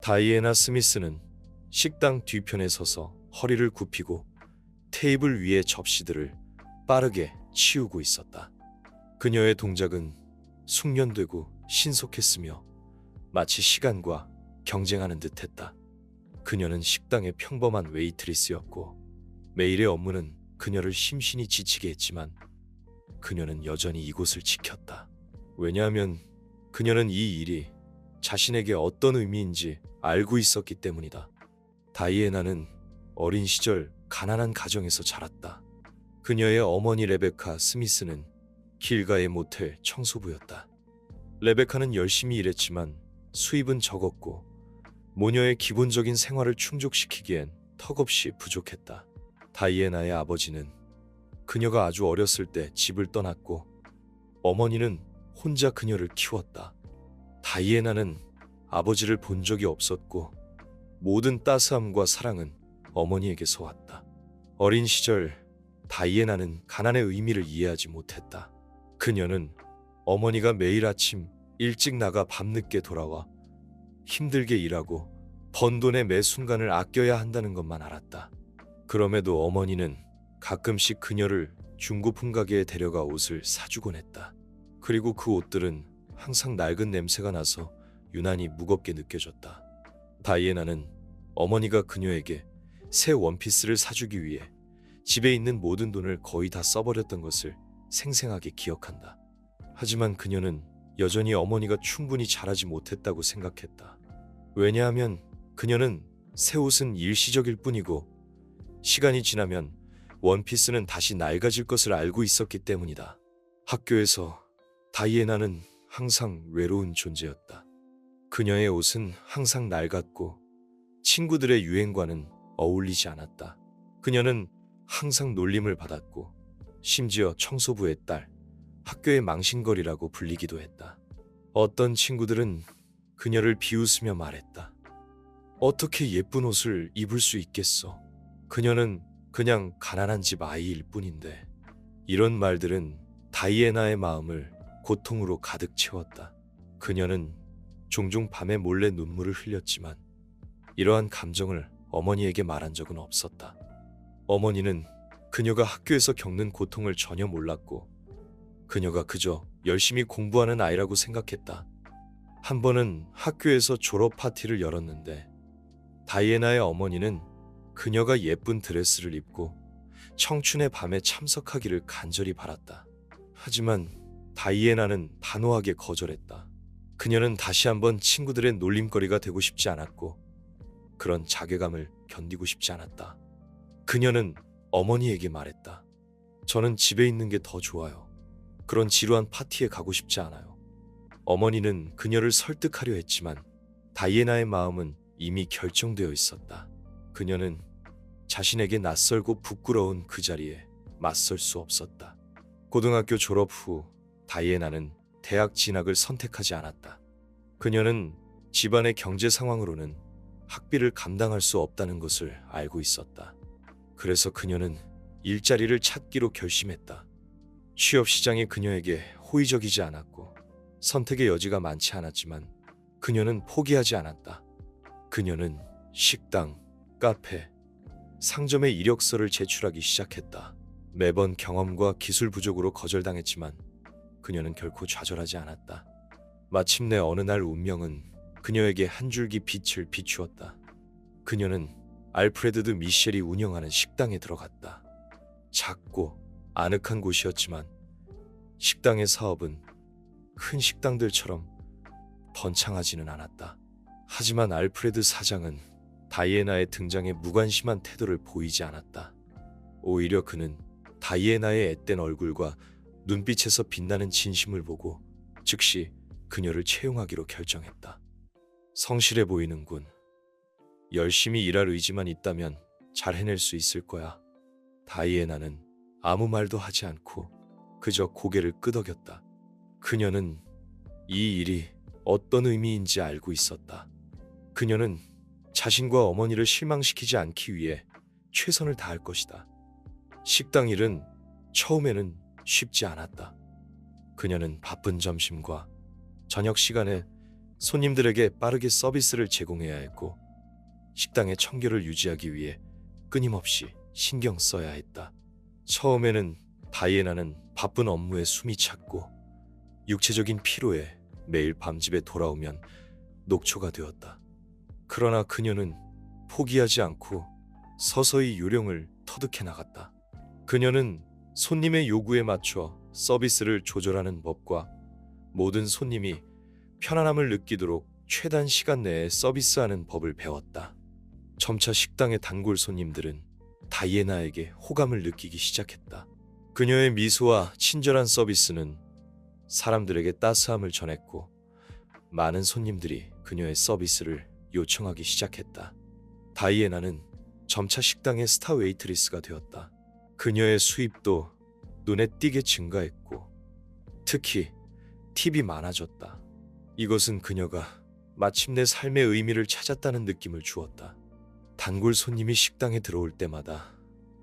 다이애나 스미스는 식당 뒤편에 서서 허리를 굽히고 테이블 위의 접시들을 빠르게 치우고 있었다. 그녀의 동작은 숙련되고 신속했으며 마치 시간과 경쟁하는 듯했다. 그녀는 식당의 평범한 웨이트리스였고 매일의 업무는 그녀를 심신이 지치게 했지만 그녀는 여전히 이곳을 지켰다. 왜냐하면 그녀는 이 일이 자신에게 어떤 의미인지 알고 있었기 때문이다. 다이애나는 어린 시절 가난한 가정에서 자랐다. 그녀의 어머니 레베카 스미스는 길가의 모텔 청소부였다. 레베카는 열심히 일했지만 수입은 적었고 모녀의 기본적인 생활을 충족시키기엔 턱없이 부족했다. 다이애나의 아버지는 그녀가 아주 어렸을 때 집을 떠났고 어머니는 혼자 그녀를 키웠다. 다이애나는 아버지를 본 적이 없었고 모든 따스함과 사랑은 어머니에게서 왔다. 어린 시절 다이애나는 가난의 의미를 이해하지 못했다. 그녀는 어머니가 매일 아침 일찍 나가 밤늦게 돌아와 힘들게 일하고 번 돈의 매 순간을 아껴야 한다는 것만 알았다. 그럼에도 어머니는 가끔씩 그녀를 중고품 가게에 데려가 옷을 사주곤 했다. 그리고 그 옷들은 항상 낡은 냄새가 나서 유난히 무겁게 느껴졌다. 다이애나는 어머니가 그녀에게 새 원피스를 사주기 위해 집에 있는 모든 돈을 거의 다 써버렸던 것을 생생하게 기억한다. 하지만 그녀는 여전히 어머니가 충분히 잘하지 못했다고 생각했다. 왜냐하면 그녀는 새 옷은 일시적일 뿐이고 시간이 지나면 원피스는 다시 낡아질 것을 알고 있었기 때문이다. 학교에서 다이애나는 항상 외로운 존재였다. 그녀의 옷은 항상 낡았고 친구들의 유행과는 어울리지 않았다. 그녀는 항상 놀림을 받았고 심지어 청소부의 딸, 학교의 망신거리라고 불리기도 했다. 어떤 친구들은 그녀를 비웃으며 말했다. 어떻게 예쁜 옷을 입을 수 있겠어? 그녀는 그냥 가난한 집 아이일 뿐인데. 이런 말들은 다이애나의 마음을 고통으로 가득 채웠다. 그녀는 종종 밤에 몰래 눈물을 흘렸지만 이러한 감정을 어머니에게 말한 적은 없었다. 어머니는 그녀가 학교에서 겪는 고통을 전혀 몰랐고 그녀가 그저 열심히 공부하는 아이라고 생각했다. 한 번은 학교에서 졸업 파티를 열었는데 다이애나의 어머니는 그녀가 예쁜 드레스를 입고 청춘의 밤에 참석하기를 간절히 바랐다. 하지만 다이애나는 단호하게 거절했다. 그녀는 다시 한번 친구들의 놀림거리가 되고 싶지 않았고 그런 자괴감을 견디고 싶지 않았다. 그녀는 어머니에게 말했다. 저는 집에 있는 게 더 좋아요. 그런 지루한 파티에 가고 싶지 않아요. 어머니는 그녀를 설득하려 했지만 다이애나의 마음은 이미 결정되어 있었다. 그녀는 자신에게 낯설고 부끄러운 그 자리에 맞설 수 없었다. 고등학교 졸업 후 다이애나는 대학 진학을 선택하지 않았다. 그녀는 집안의 경제 상황으로는 학비를 감당할 수 없다는 것을 알고 있었다. 그래서 그녀는 일자리를 찾기로 결심했다. 취업 시장이 그녀에게 호의적이지 않았고 선택의 여지가 많지 않았지만 그녀는 포기하지 않았다. 그녀는 식당, 카페, 상점에 이력서를 제출하기 시작했다. 매번 경험과 기술 부족으로 거절당했지만 그녀는 결코 좌절하지 않았다. 마침내 어느 날 운명은 그녀에게 한 줄기 빛을 비추었다. 그녀는 알프레드 드 미셸이 운영하는 식당에 들어갔다. 작고 아늑한 곳이었지만 식당의 사업은 큰 식당들처럼 번창하지는 않았다. 하지만 알프레드 사장은 다이애나의 등장에 무관심한 태도를 보이지 않았다. 오히려 그는 다이애나의 앳된 얼굴과 눈빛에서 빛나는 진심을 보고 즉시 그녀를 채용하기로 결정했다. 성실해 보이는군. 열심히 일할 의지만 있다면 잘 해낼 수 있을 거야. 다이애나는 아무 말도 하지 않고 그저 고개를 끄덕였다. 그녀는 이 일이 어떤 의미인지 알고 있었다. 그녀는 자신과 어머니를 실망시키지 않기 위해 최선을 다할 것이다. 식당 일은 처음에는 쉽지 않았다. 그녀는 바쁜 점심과 저녁 시간에 손님들에게 빠르게 서비스를 제공해야 했고 식당의 청결을 유지하기 위해 끊임없이 신경 써야 했다. 처음에는 다이애나는 바쁜 업무에 숨이 찼고 육체적인 피로에 매일 밤집에 돌아오면 녹초가 되었다. 그러나 그녀는 포기하지 않고 서서히 요령을 터득해 나갔다. 그녀는 손님의 요구에 맞춰 서비스를 조절하는 법과 모든 손님이 편안함을 느끼도록 최단 시간 내에 서비스하는 법을 배웠다. 점차 식당의 단골 손님들은 다이애나에게 호감을 느끼기 시작했다. 그녀의 미소와 친절한 서비스는 사람들에게 따스함을 전했고 많은 손님들이 그녀의 서비스를 요청하기 시작했다. 다이애나는 점차 식당의 스타 웨이트리스가 되었다. 그녀의 수입도 눈에 띄게 증가했고 특히 팁이 많아졌다. 이것은 그녀가 마침내 삶의 의미를 찾았다는 느낌을 주었다. 단골 손님이 식당에 들어올 때마다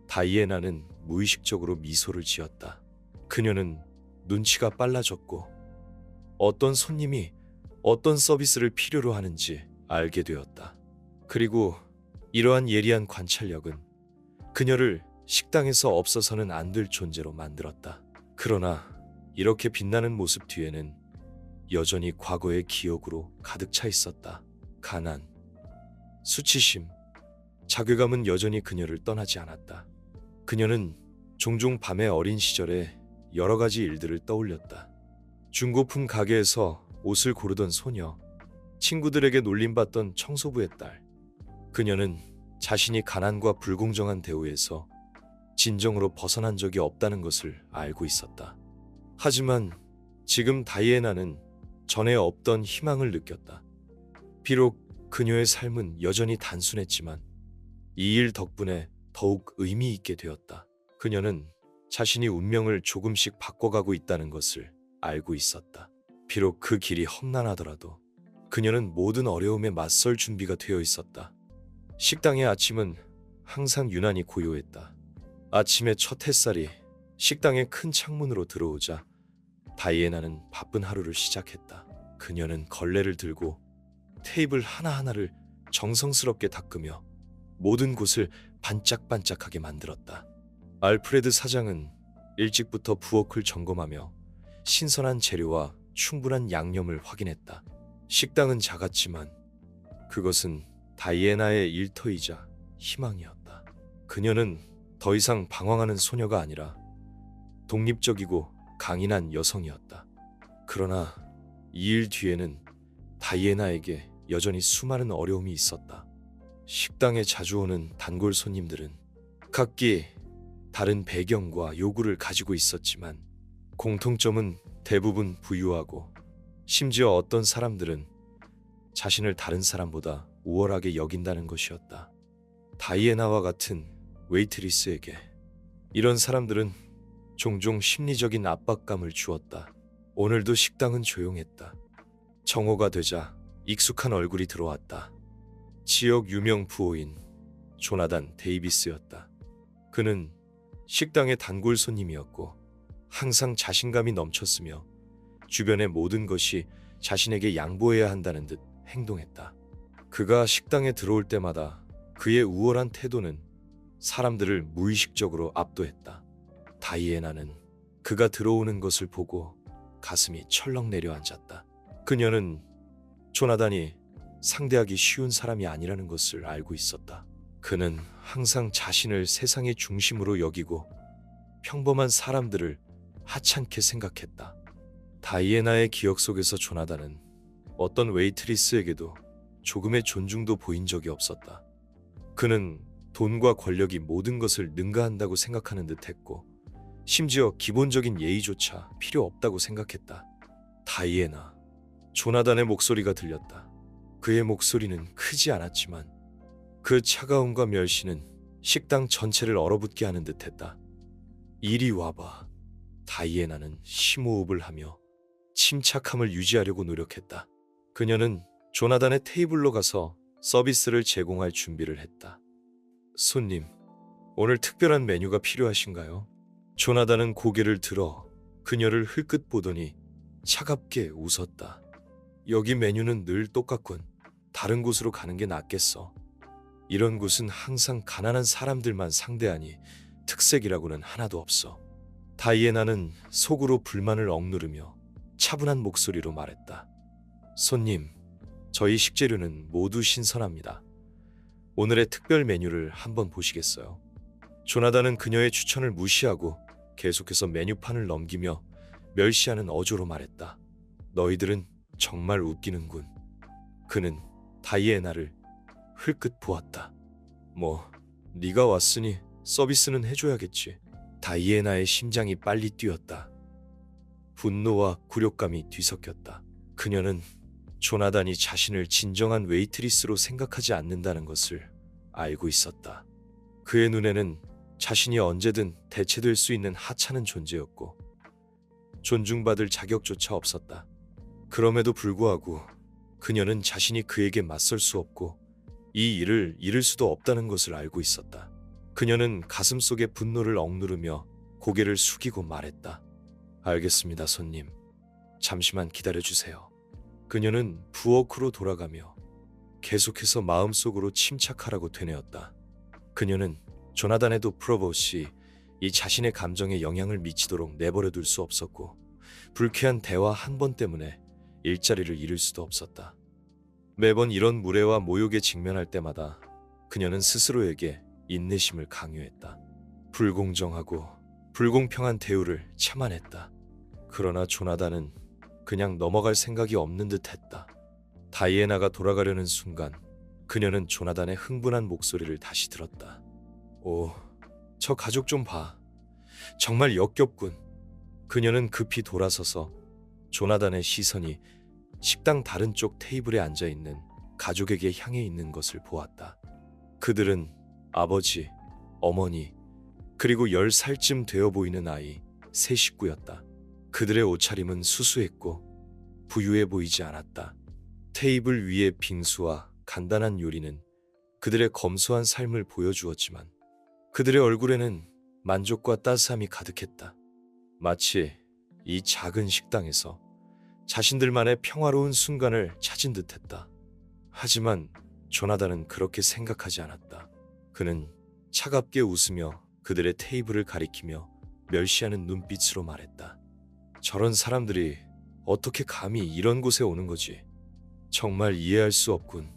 다이애나는 무의식적으로 미소를 지었다. 그녀는 눈치가 빨라졌고 어떤 손님이 어떤 서비스를 필요로 하는지 알게 되었다. 그리고 이러한 예리한 관찰력은 그녀를 식당에서 없어서는 안 될 존재로 만들었다. 그러나 이렇게 빛나는 모습 뒤에는 여전히 과거의 기억으로 가득 차 있었다. 가난, 수치심, 자괴감은 여전히 그녀를 떠나지 않았다. 그녀는 종종 밤에 어린 시절에 여러 가지 일들을 떠올렸다. 중고품 가게에서 옷을 고르던 소녀, 친구들에게 놀림받던 청소부의 딸. 그녀는 자신이 가난과 불공정한 대우에서 진정으로 벗어난 적이 없다는 것을 알고 있었다. 하지만 지금 다이애나는 전에 없던 희망을 느꼈다. 비록 그녀의 삶은 여전히 단순했지만 이 일 덕분에 더욱 의미 있게 되었다. 그녀는 자신이 운명을 조금씩 바꿔가고 있다는 것을 알고 있었다. 비록 그 길이 험난하더라도 그녀는 모든 어려움에 맞설 준비가 되어 있었다. 식당의 아침은 항상 유난히 고요했다. 아침의 첫 햇살이 식당의 큰 창문으로 들어오자 다이애나는 바쁜 하루를 시작했다. 그녀는 걸레를 들고 테이블 하나하나를 정성스럽게 닦으며 모든 곳을 반짝반짝하게 만들었다. 알프레드 사장은 일찍부터 부엌을 점검하며 신선한 재료와 충분한 양념을 확인했다. 식당은 작았지만 그것은 다이애나의 일터이자 희망이었다. 그녀는 더 이상 방황하는 소녀가 아니라 독립적이고 강인한 여성이었다. 그러나 이 일 뒤에는 다이애나에게 여전히 수많은 어려움이 있었다. 식당에 자주 오는 단골 손님들은 각기 다른 배경과 요구를 가지고 있었지만 공통점은 대부분 부유하고 심지어 어떤 사람들은 자신을 다른 사람보다 우월하게 여긴다는 것이었다. 다이애나와 같은 웨이트리스에게 이런 사람들은 종종 심리적인 압박감을 주었다. 오늘도 식당은 조용했다. 정오가 되자 익숙한 얼굴이 들어왔다. 지역 유명 부호인 조나단 데이비스였다. 그는 식당의 단골 손님이었고 항상 자신감이 넘쳤으며 주변의 모든 것이 자신에게 양보해야 한다는 듯 행동했다. 그가 식당에 들어올 때마다 그의 우월한 태도는 사람들을 무의식적으로 압도했다. 다이애나는 그가 들어오는 것을 보고 가슴이 철렁 내려앉았다. 그녀는 조나단이 상대하기 쉬운 사람이 아니라는 것을 알고 있었다. 그는 항상 자신을 세상의 중심으로 여기고 평범한 사람들을 하찮게 생각했다. 다이애나의 기억 속에서 조나단은 어떤 웨이트리스에게도 조금의 존중도 보인 적이 없었다. 그는 돈과 권력이 모든 것을 능가한다고 생각하는 듯했고 심지어 기본적인 예의조차 필요 없다고 생각했다. 다이애나, 조나단의 목소리가 들렸다. 그의 목소리는 크지 않았지만 그 차가움과 멸시는 식당 전체를 얼어붙게 하는 듯했다. 이리 와봐. 다이애나는 심호흡을 하며 침착함을 유지하려고 노력했다. 그녀는 조나단의 테이블로 가서 서비스를 제공할 준비를 했다. 손님, 오늘 특별한 메뉴가 필요하신가요? 조나단은 고개를 들어 그녀를 흘끗 보더니 차갑게 웃었다. 여기 메뉴는 늘 똑같군. 다른 곳으로 가는 게 낫겠어. 이런 곳은 항상 가난한 사람들만 상대하니 특색이라고는 하나도 없어. 다이애나는 속으로 불만을 억누르며 차분한 목소리로 말했다. 손님, 저희 식재료는 모두 신선합니다. 오늘의 특별 메뉴를 한번 보시겠어요? 조나단은 그녀의 추천을 무시하고 계속해서 메뉴판을 넘기며 멸시하는 어조로 말했다. 너희들은 정말 웃기는군. 그는 다이애나를 흘끗 보았다. 뭐, 네가 왔으니 서비스는 해줘야겠지. 다이애나의 심장이 빨리 뛰었다. 분노와 굴욕감이 뒤섞였다. 그녀는 조나단이 자신을 진정한 웨이트리스로 생각하지 않는다는 것을 알고 있었다. 그의 눈에는 자신이 언제든 대체될 수 있는 하찮은 존재였고 존중받을 자격조차 없었다. 그럼에도 불구하고 그녀는 자신이 그에게 맞설 수 없고 이 일을 잃을 수도 없다는 것을 알고 있었다. 그녀는 가슴속의 분노를 억누르며 고개를 숙이고 말했다. 알겠습니다, 손님. 잠시만 기다려주세요. 그녀는 부엌으로 돌아가며 계속해서 마음속으로 침착하라고 되뇌었다. 그녀는 조나단에도 프로봇이 이 자신의 감정에 영향을 미치도록 내버려둘 수 없었고 불쾌한 대화 한 번 때문에 일자리를 잃을 수도 없었다. 매번 이런 무례와 모욕에 직면할 때마다 그녀는 스스로에게 인내심을 강요했다. 불공정하고 불공평한 대우를 참아냈다. 그러나 조나단은 그냥 넘어갈 생각이 없는 듯 했다. 다이애나가 돌아가려는 순간 그녀는 조나단의 흥분한 목소리를 다시 들었다. 오, 저 가족 좀 봐. 정말 역겹군. 그녀는 급히 돌아서서 조나단의 시선이 식당 다른 쪽 테이블에 앉아있는 가족에게 향해 있는 것을 보았다. 그들은 아버지, 어머니, 그리고 10살쯤 되어 보이는 아이 세 식구였다. 그들의 옷차림은 수수했고 부유해 보이지 않았다. 테이블 위의 빙수와 간단한 요리는 그들의 검소한 삶을 보여주었지만 그들의 얼굴에는 만족과 따스함이 가득했다. 마치 이 작은 식당에서 자신들만의 평화로운 순간을 찾은 듯했다. 하지만 조나단은 그렇게 생각하지 않았다. 그는 차갑게 웃으며 그들의 테이블을 가리키며 멸시하는 눈빛으로 말했다. 저런 사람들이 어떻게 감히 이런 곳에 오는 거지? 정말 이해할 수 없군.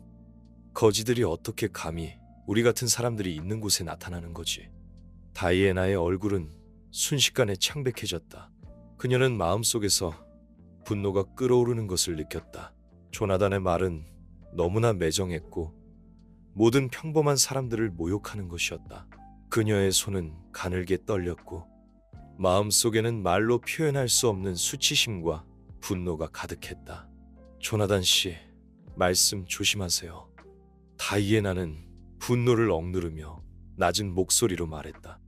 거지들이 어떻게 감히 우리 같은 사람들이 있는 곳에 나타나는 거지? 다이애나의 얼굴은 순식간에 창백해졌다. 그녀는 마음속에서 분노가 끓어오르는 것을 느꼈다. 조나단의 말은 너무나 매정했고 모든 평범한 사람들을 모욕하는 것이었다. 그녀의 손은 가늘게 떨렸고 마음속에는 말로 표현할 수 없는 수치심과 분노가 가득했다. 조나단 씨, 말씀 조심하세요. 다이애나는 분노를 억누르며 낮은 목소리로 말했다.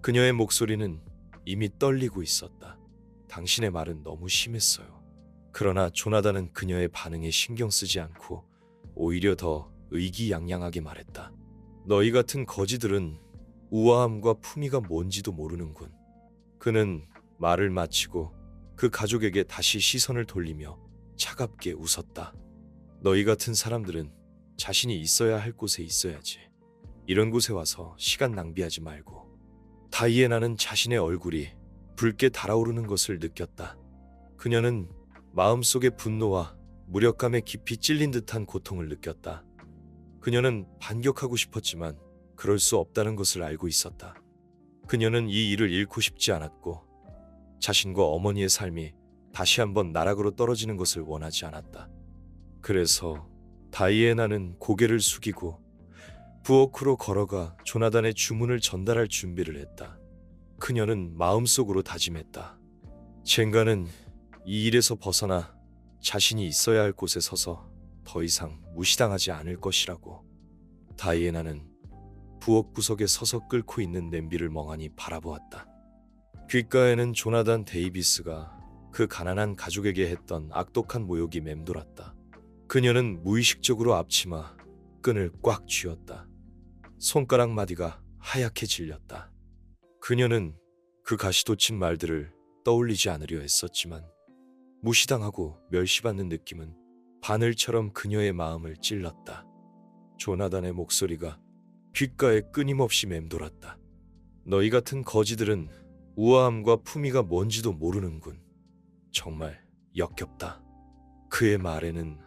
그녀의 목소리는 이미 떨리고 있었다. 당신의 말은 너무 심했어요. 그러나 조나단은 그녀의 반응에 신경 쓰지 않고 오히려 더 의기양양하게 말했다. 너희 같은 거지들은 우아함과 품위가 뭔지도 모르는군. 그는 말을 마치고 그 가족에게 다시 시선을 돌리며 차갑게 웃었다. 너희 같은 사람들은 자신이 있어야 할 곳에 있어야지. 이런 곳에 와서 시간 낭비하지 말고. 다이애나는 자신의 얼굴이 붉게 달아오르는 것을 느꼈다. 그녀는 마음속의 분노와 무력감에 깊이 찔린 듯한 고통을 느꼈다. 그녀는 반격하고 싶었지만 그럴 수 없다는 것을 알고 있었다. 그녀는 이 일을 잃고 싶지 않았고 자신과 어머니의 삶이 다시 한번 나락으로 떨어지는 것을 원하지 않았다. 그래서 다이애나는 고개를 숙이고 부엌으로 걸어가 조나단의 주문을 전달할 준비를 했다. 그녀는 마음속으로 다짐했다. 젠가는 이 일에서 벗어나 자신이 있어야 할 곳에 서서 더 이상 무시당하지 않을 것이라고. 다이애나는 부엌 구석에 서서 끓고 있는 냄비를 멍하니 바라보았다. 귓가에는 조나단 데이비스가 그 가난한 가족에게 했던 악독한 모욕이 맴돌았다. 그녀는 무의식적으로 앞치마 끈을 꽉 쥐었다. 손가락 마디가 하얗게 질렸다. 그녀는 그 가시돋친 말들을 떠올리지 않으려 했었지만 무시당하고 멸시받는 느낌은 바늘처럼 그녀의 마음을 찔렀다. 조나단의 목소리가 귓가에 끊임없이 맴돌았다. 너희 같은 거지들은 우아함과 품위가 뭔지도 모르는군. 정말 역겹다. 그의 말에는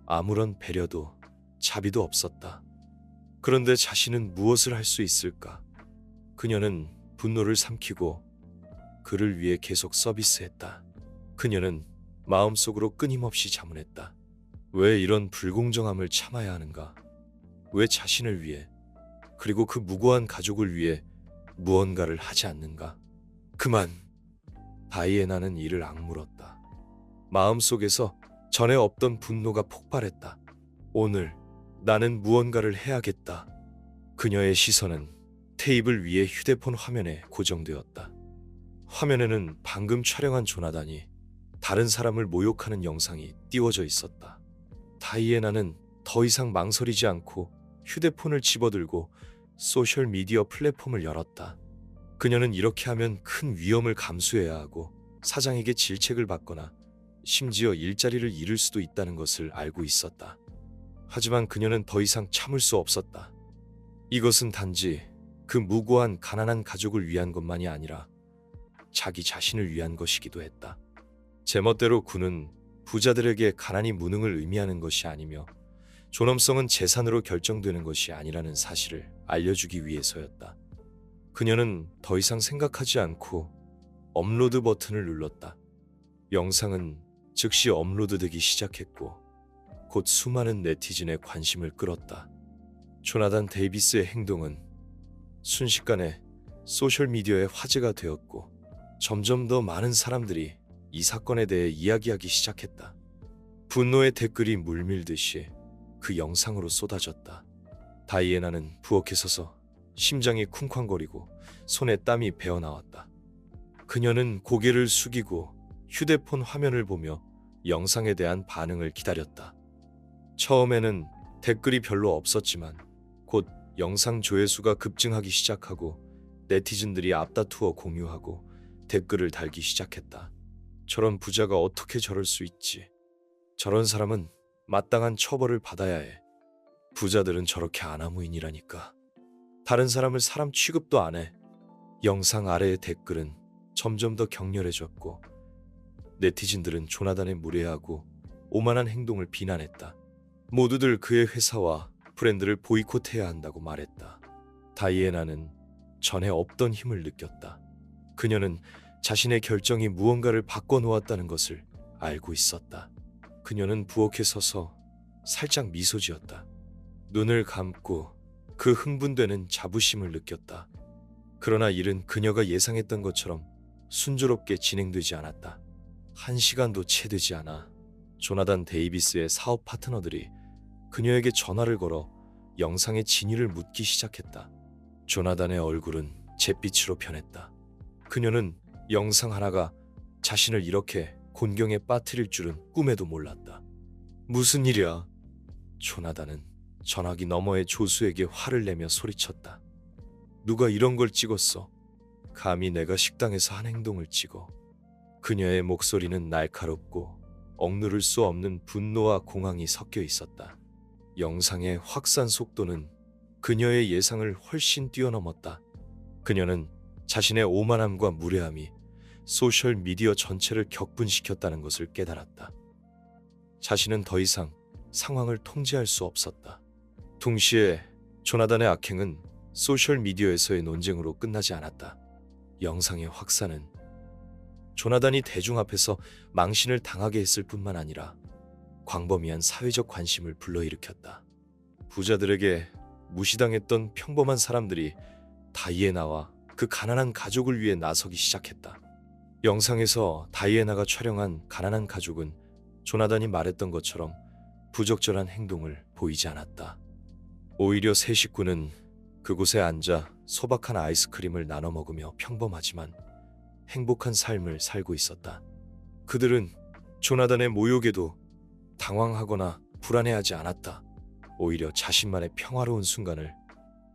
아무런 배려도 자비도 없었다. 그런데 자신은 무엇을 할 수 있을까? 그녀는 분노를 삼키고 그를 위해 계속 서비스했다. 그녀는 마음속으로 끊임없이 자문했다. 왜 이런 불공정함을 참아야 하는가? 왜 자신을 위해, 그리고 그 무고한 가족을 위해 무언가를 하지 않는가? 그만! 다이애나는 이를 악물었다. 마음속에서 전에 없던 분노가 폭발했다. 오늘 나는 무언가를 해야겠다. 그녀의 시선은 테이블 위의 휴대폰 화면에 고정되었다. 화면에는 방금 촬영한 조나단이 다른 사람을 모욕하는 영상이 띄워져 있었다. 다이애나는 더 이상 망설이지 않고 휴대폰을 집어들고 소셜미디어 플랫폼을 열었다. 그녀는 이렇게 하면 큰 위험을 감수해야 하고 사장에게 질책을 받거나 심지어 일자리를 잃을 수도 있다는 것을 알고 있었다. 하지만 그녀는 더 이상 참을 수 없었다. 이것은 단지 그 무고한 가난한 가족을 위한 것만이 아니라 자기 자신을 위한 것이기도 했다. 제멋대로 군은 부자들에게 가난이 무능을 의미하는 것이 아니며 존엄성은 재산으로 결정되는 것이 아니라는 사실을 알려주기 위해서였다. 그녀는 더 이상 생각하지 않고 업로드 버튼을 눌렀다. 영상은 즉시 업로드되기 시작했고 곧 수많은 네티즌의 관심을 끌었다. 조나단 데이비스의 행동은 순식간에 소셜미디어의 화제가 되었고 점점 더 많은 사람들이 이 사건에 대해 이야기하기 시작했다. 분노의 댓글이 물밀듯이 그 영상으로 쏟아졌다. 다이애나는 부엌에 서서 심장이 쿵쾅거리고 손에 땀이 배어나왔다. 그녀는 고개를 숙이고 휴대폰 화면을 보며 영상에 대한 반응을 기다렸다. 처음에는 댓글이 별로 없었지만 곧 영상 조회수가 급증하기 시작하고 네티즌들이 앞다투어 공유하고 댓글을 달기 시작했다. 저런 부자가 어떻게 저럴 수 있지? 저런 사람은 마땅한 처벌을 받아야 해. 부자들은 저렇게 아나무인이라니까. 다른 사람을 사람 취급도 안 해. 영상 아래의 댓글은 점점 더 격렬해졌고 네티즌들은 조나단의 무례하고 오만한 행동을 비난했다. 모두들 그의 회사와 브랜드를 보이콧해야 한다고 말했다. 다이애나는 전에 없던 힘을 느꼈다. 그녀는 자신의 결정이 무언가를 바꿔놓았다는 것을 알고 있었다. 그녀는 부엌에 서서 살짝 미소 지었다. 눈을 감고 그 흥분되는 자부심을 느꼈다. 그러나 일은 그녀가 예상했던 것처럼 순조롭게 진행되지 않았다. 1시간도 채 되지 않아 조나단 데이비스의 사업 파트너들이 그녀에게 전화를 걸어 영상의 진위를 묻기 시작했다. 조나단의 얼굴은 잿빛으로 변했다. 그녀는 영상 하나가 자신을 이렇게 곤경에 빠뜨릴 줄은 꿈에도 몰랐다. 무슨 일이야? 조나단은 전화기 너머의 조수에게 화를 내며 소리쳤다. 누가 이런 걸 찍었어? 감히 내가 식당에서 한 행동을 찍어. 그녀의 목소리는 날카롭고 억누를 수 없는 분노와 공황이 섞여 있었다. 영상의 확산 속도는 그녀의 예상을 훨씬 뛰어넘었다. 그녀는 자신의 오만함과 무례함이 소셜미디어 전체를 격분시켰다는 것을 깨달았다. 자신은 더 이상 상황을 통제할 수 없었다. 동시에 조나단의 악행은 소셜미디어에서의 논쟁으로 끝나지 않았다. 영상의 확산은 조나단이 대중 앞에서 망신을 당하게 했을 뿐만 아니라 광범위한 사회적 관심을 불러일으켰다. 부자들에게 무시당했던 평범한 사람들이 다이애나와 그 가난한 가족을 위해 나서기 시작했다. 영상에서 다이애나가 촬영한 가난한 가족은 조나단이 말했던 것처럼 부적절한 행동을 보이지 않았다. 오히려 세 식구는 그곳에 앉아 소박한 아이스크림을 나눠 먹으며 평범하지만 행복한 삶을 살고 있었다. 그들은 조나단의 모욕에도 당황하거나 불안해하지 않았다. 오히려 자신만의 평화로운 순간을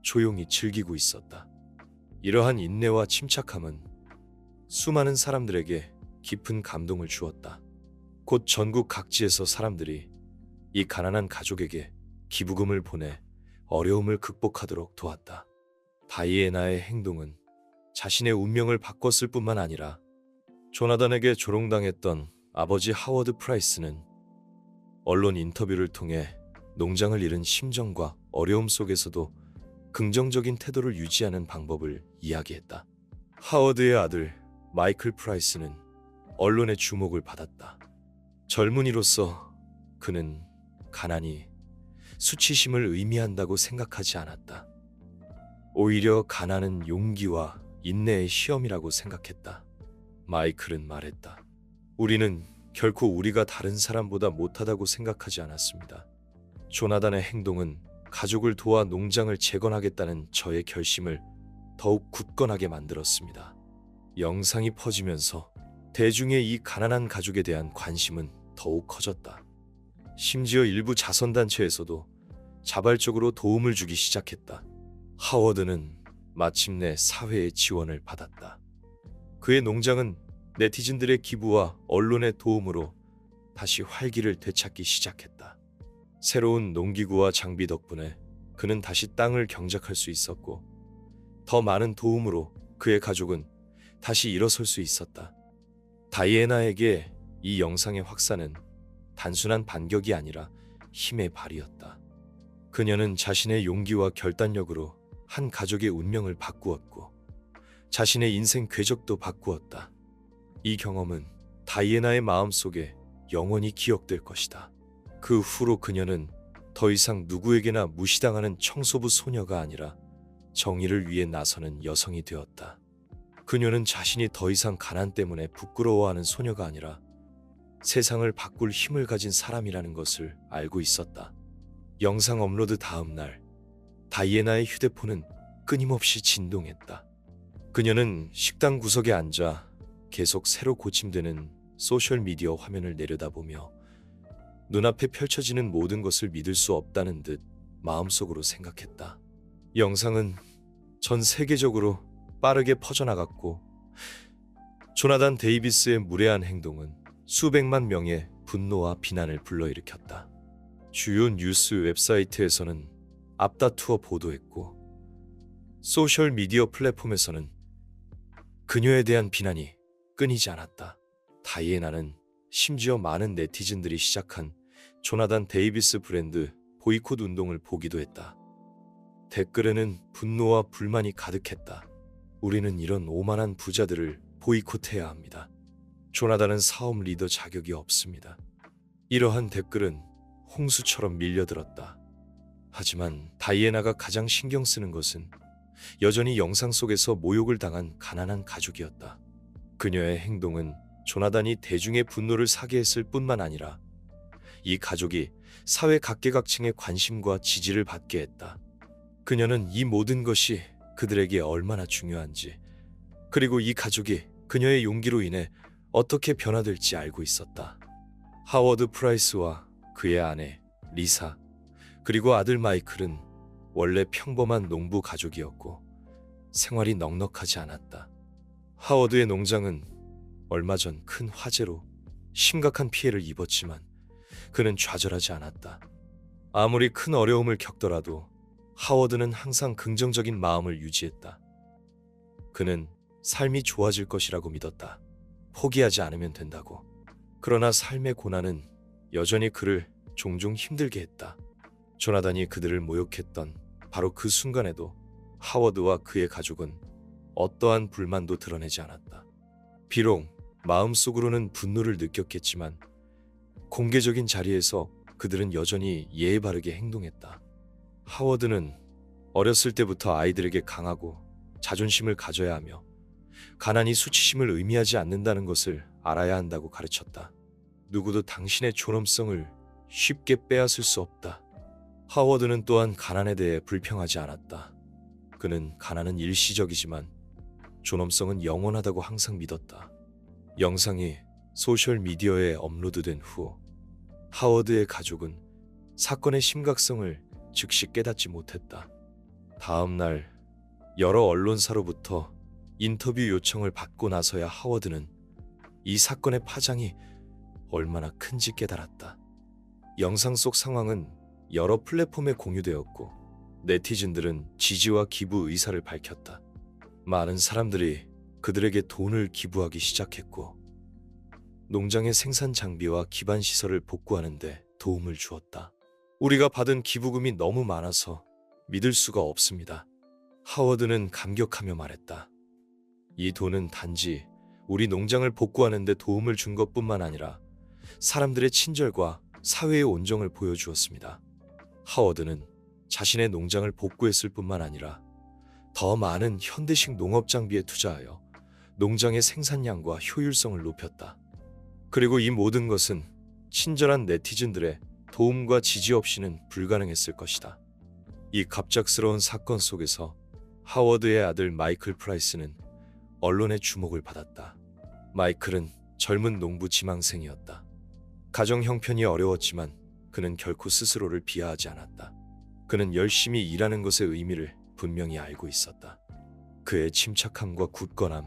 조용히 즐기고 있었다. 이러한 인내와 침착함은 수많은 사람들에게 깊은 감동을 주었다. 곧 전국 각지에서 사람들이 이 가난한 가족에게 기부금을 보내 어려움을 극복하도록 도왔다. 다이애나의 행동은 자신의 운명을 바꿨을 뿐만 아니라 조나단에게 조롱당했던 아버지 하워드 프라이스는 언론 인터뷰를 통해 농장을 잃은 심정과 어려움 속에서도 긍정적인 태도를 유지하는 방법을 이야기했다. 하워드의 아들 마이클 프라이스는 언론의 주목을 받았다. 젊은이로서 그는 가난이 수치심을 의미한다고 생각하지 않았다. 오히려 가난은 용기와 인내의 시험이라고 생각했다. 마이클은 말했다. 우리는 결코 우리가 다른 사람보다 못하다고 생각하지 않았습니다. 조나단의 행동은 가족을 도와 농장을 재건하겠다는 저의 결심을 더욱 굳건하게 만들었습니다. 영상이 퍼지면서 대중의 이 가난한 가족에 대한 관심은 더욱 커졌다. 심지어 일부 자선단체에서도 자발적으로 도움을 주기 시작했다. 하워드는 마침내 사회의 지원을 받았다. 그의 농장은 네티즌들의 기부와 언론의 도움으로 다시 활기를 되찾기 시작했다. 새로운 농기구와 장비 덕분에 그는 다시 땅을 경작할 수 있었고, 더 많은 도움으로 그의 가족은 다시 일어설 수 있었다. 다이애나에게 이 영상의 확산은 단순한 반격이 아니라 힘의 발휘였다. 그녀는 자신의 용기와 결단력으로 한 가족의 운명을 바꾸었고, 자신의 인생 궤적도 바꾸었다. 이 경험은 다이애나의 마음속에 영원히 기억될 것이다. 그 후로 그녀는 더 이상 누구에게나 무시당하는 청소부 소녀가 아니라 정의를 위해 나서는 여성이 되었다. 그녀는 자신이 더 이상 가난 때문에 부끄러워하는 소녀가 아니라 세상을 바꿀 힘을 가진 사람이라는 것을 알고 있었다. 영상 업로드 다음 날, 다이애나의 휴대폰은 끊임없이 진동했다. 그녀는 식당 구석에 앉아 계속 새로 고침되는 소셜미디어 화면을 내려다보며 눈앞에 펼쳐지는 모든 것을 믿을 수 없다는 듯 마음속으로 생각했다. 영상은 전 세계적으로 빠르게 퍼져나갔고, 조나단 데이비스의 무례한 행동은 수백만 명의 분노와 비난을 불러일으켰다. 주요 뉴스 웹사이트에서는 앞다투어 보도했고, 소셜미디어 플랫폼에서는 그녀에 대한 비난이 끊이지 않았다. 다이애나는 심지어 많은 네티즌들이 시작한 조나단 데이비스 브랜드 보이콧 운동을 보기도 했다. 댓글에는 분노와 불만이 가득했다. 우리는 이런 오만한 부자들을 보이콧해야 합니다. 조나단은 사업 리더 자격이 없습니다. 이러한 댓글은 홍수처럼 밀려들었다. 하지만 다이애나가 가장 신경 쓰는 것은 여전히 영상 속에서 모욕을 당한 가난한 가족이었다. 그녀의 행동은 조나단이 대중의 분노를 사게 했을 뿐만 아니라 이 가족이 사회 각계각층의 관심과 지지를 받게 했다. 그녀는 이 모든 것이 그들에게 얼마나 중요한지, 그리고 이 가족이 그녀의 용기로 인해 어떻게 변화될지 알고 있었다. 하워드 프라이스와 그의 아내 리사, 그리고 아들 마이클은 원래 평범한 농부 가족이었고 생활이 넉넉하지 않았다. 하워드의 농장은 얼마 전 큰 화재로 심각한 피해를 입었지만 그는 좌절하지 않았다. 아무리 큰 어려움을 겪더라도 하워드는 항상 긍정적인 마음을 유지했다. 그는 삶이 좋아질 것이라고 믿었다. 포기하지 않으면 된다고. 그러나 삶의 고난은 여전히 그를 종종 힘들게 했다. 조나단이 그들을 모욕했던 바로 그 순간에도 하워드와 그의 가족은 어떠한 불만도 드러내지 않았다. 비록 마음속으로는 분노를 느꼈겠지만 공개적인 자리에서 그들은 여전히 예의 바르게 행동했다. 하워드는 어렸을 때부터 아이들에게 강하고 자존심을 가져야 하며 가난이 수치심을 의미하지 않는다는 것을 알아야 한다고 가르쳤다. 누구도 당신의 존엄성을 쉽게 빼앗을 수 없다. 하워드는 또한 가난에 대해 불평하지 않았다. 그는 가난은 일시적이지만 존엄성은 영원하다고 항상 믿었다. 영상이 소셜미디어에 업로드된 후 하워드의 가족은 사건의 심각성을 즉시 깨닫지 못했다. 다음 날 여러 언론사로부터 인터뷰 요청을 받고 나서야 하워드는 이 사건의 파장이 얼마나 큰지 깨달았다. 영상 속 상황은 여러 플랫폼에 공유되었고 네티즌들은 지지와 기부 의사를 밝혔다. 많은 사람들이 그들에게 돈을 기부하기 시작했고 농장의 생산 장비와 기반 시설을 복구하는 데 도움을 주었다. 우리가 받은 기부금이 너무 많아서 믿을 수가 없습니다. 하워드는 감격하며 말했다. 이 돈은 단지 우리 농장을 복구하는 데 도움을 준 것뿐만 아니라 사람들의 친절과 사회의 온정을 보여주었습니다. 하워드는 자신의 농장을 복구했을 뿐만 아니라 더 많은 현대식 농업 장비에 투자하여 농장의 생산량과 효율성을 높였다. 그리고 이 모든 것은 친절한 네티즌들의 도움과 지지 없이는 불가능했을 것이다. 이 갑작스러운 사건 속에서 하워드의 아들 마이클 프라이스는 언론의 주목을 받았다. 마이클은 젊은 농부 지망생이었다. 가정 형편이 어려웠지만 그는 결코 스스로를 비하하지 않았다. 그는 열심히 일하는 것의 의미를 분명히 알고 있었다. 그의 침착함과 굳건함,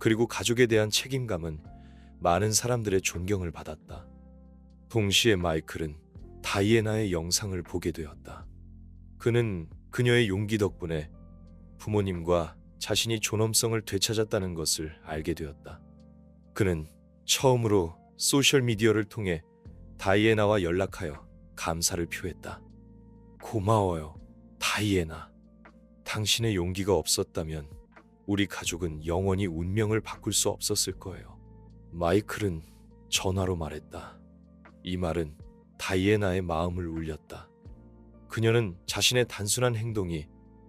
그리고 가족에 대한 책임감은 많은 사람들의 존경을 받았다. 동시에 마이클은 다이애나의 영상을 보게 되었다. 그는 그녀의 용기 덕분에 부모님과 자신이 존엄성을 되찾았다는 것을 알게 되었다. 그는 처음으로 소셜미디어를 통해 다이애나와 연락하여 감사를 표했다. 고마워요, 다이애나. 당신의 용기가 없었다면 우리 가족은 영원히 운명을 바꿀 수 없었을 거예요. 마이클은 전화로 말했다. 이 말은 다이애나의 마음을 울렸다. 그녀는 자신의 단순한 행동이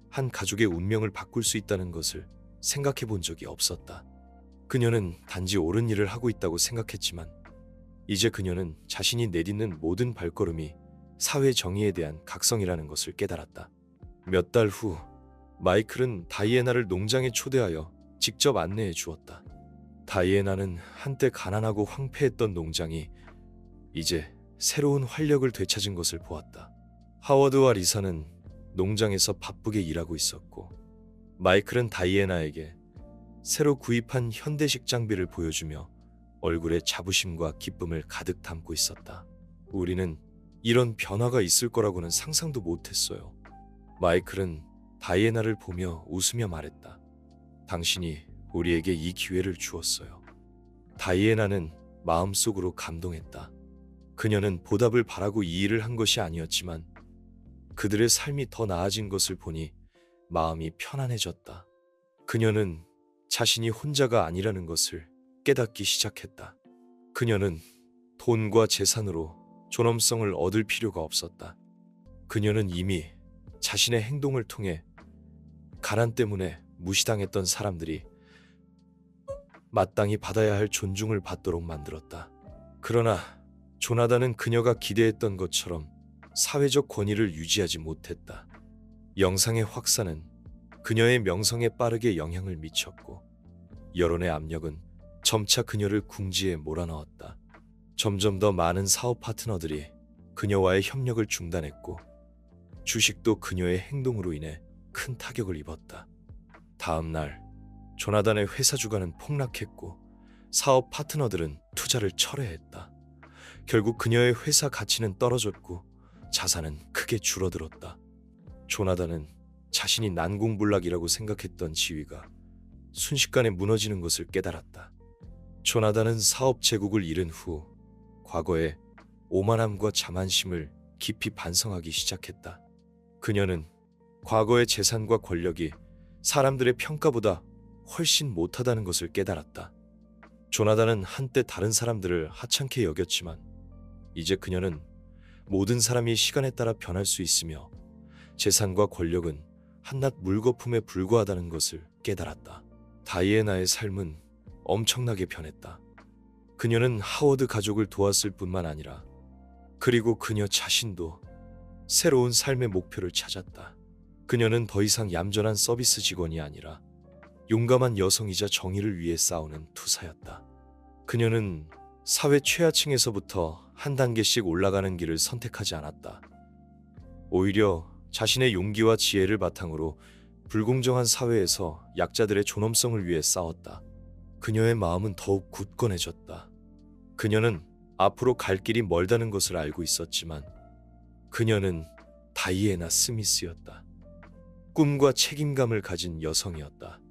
한 가족의 운명을 바꿀 수 있다는 것을 생각해 본 적이 없었다. 그녀는 단지 옳은 일을 하고 있다고 생각했지만 이제 그녀는 자신이 내딛는 모든 발걸음이 사회 정의에 대한 각성이라는 것을 깨달았다. 몇 달 후 마이클은 다이애나를 농장에 초대하여 직접 안내해 주었다. 다이애나는 한때 가난하고 황폐했던 농장이 이제 새로운 활력을 되찾은 것을 보았다. 하워드와 리사는 농장에서 바쁘게 일하고 있었고 마이클은 다이애나에게 새로 구입한 현대식 장비를 보여주며 얼굴에 자부심과 기쁨을 가득 담고 있었다. 우리는 이런 변화가 있을 거라고는 상상도 못했어요. 마이클은 다이애나를 보며 웃으며 말했다. 당신이 우리에게 이 기회를 주었어요. 다이애나는 마음속으로 감동했다. 그녀는 보답을 바라고 이 일을 한 것이 아니었지만 그들의 삶이 더 나아진 것을 보니 마음이 편안해졌다. 그녀는 자신이 혼자가 아니라는 것을 깨닫기 시작했다. 그녀는 돈과 재산으로 존엄성을 얻을 필요가 없었다. 그녀는 이미 자신의 행동을 통해 가난 때문에 무시당했던 사람들이 마땅히 받아야 할 존중을 받도록 만들었다. 그러나 조나단은 그녀가 기대했던 것처럼 사회적 권위를 유지하지 못했다. 영상의 확산은 그녀의 명성에 빠르게 영향을 미쳤고 여론의 압력은 점차 그녀를 궁지에 몰아넣었다. 점점 더 많은 사업 파트너들이 그녀와의 협력을 중단했고 주식도 그녀의 행동으로 인해 큰 타격을 입었다. 다음 날 조나단의 회사 주가는 폭락했고 사업 파트너들은 투자를 철회했다. 결국 그녀의 회사 가치는 떨어졌고 자산은 크게 줄어들었다. 조나단은 자신이 난공불락이라고 생각했던 지위가 순식간에 무너지는 것을 깨달았다. 조나단은 사업 제국을 잃은 후 과거의 오만함과 자만심을 깊이 반성하기 시작했다. 그녀는 과거의 재산과 권력이 사람들의 평가보다 훨씬 못하다는 것을 깨달았다. 조나단은 한때 다른 사람들을 하찮게 여겼지만 이제 그녀는 모든 사람이 시간에 따라 변할 수 있으며 재산과 권력은 한낱 물거품에 불과하다는 것을 깨달았다. 다이애나의 삶은 엄청나게 변했다. 그녀는 하워드 가족을 도왔을 뿐만 아니라 그리고 그녀 자신도 새로운 삶의 목표를 찾았다. 그녀는 더 이상 얌전한 서비스 직원이 아니라 용감한 여성이자 정의를 위해 싸우는 투사였다. 그녀는 사회 최하층에서부터 한 단계씩 올라가는 길을 선택하지 않았다. 오히려 자신의 용기와 지혜를 바탕으로 불공정한 사회에서 약자들의 존엄성을 위해 싸웠다. 그녀의 마음은 더욱 굳건해졌다. 그녀는 앞으로 갈 길이 멀다는 것을 알고 있었지만 그녀는 다이애나 스미스였다. 꿈과 책임감을 가진 여성이었다.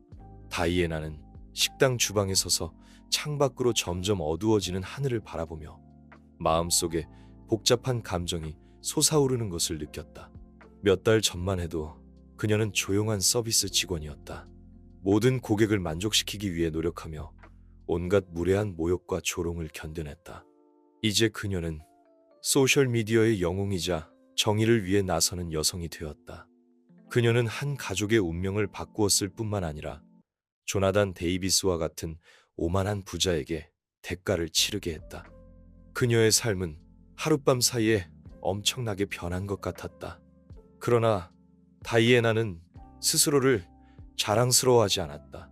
다이애나는 식당 주방에 서서 창밖으로 점점 어두워지는 하늘을 바라보며 마음속에 복잡한 감정이 솟아오르는 것을 느꼈다. 몇 달 전만 해도 그녀는 조용한 서비스 직원이었다. 모든 고객을 만족시키기 위해 노력하며 온갖 무례한 모욕과 조롱을 견뎌냈다. 이제 그녀는 소셜미디어의 영웅이자 정의를 위해 나서는 여성이 되었다. 그녀는 한 가족의 운명을 바꾸었을 뿐만 아니라 조나단 데이비스와 같은 오만한 부자에게 대가를 치르게 했다. 그녀의 삶은 하룻밤 사이에 엄청나게 변한 것 같았다. 그러나 다이애나는 스스로를 자랑스러워하지 않았다.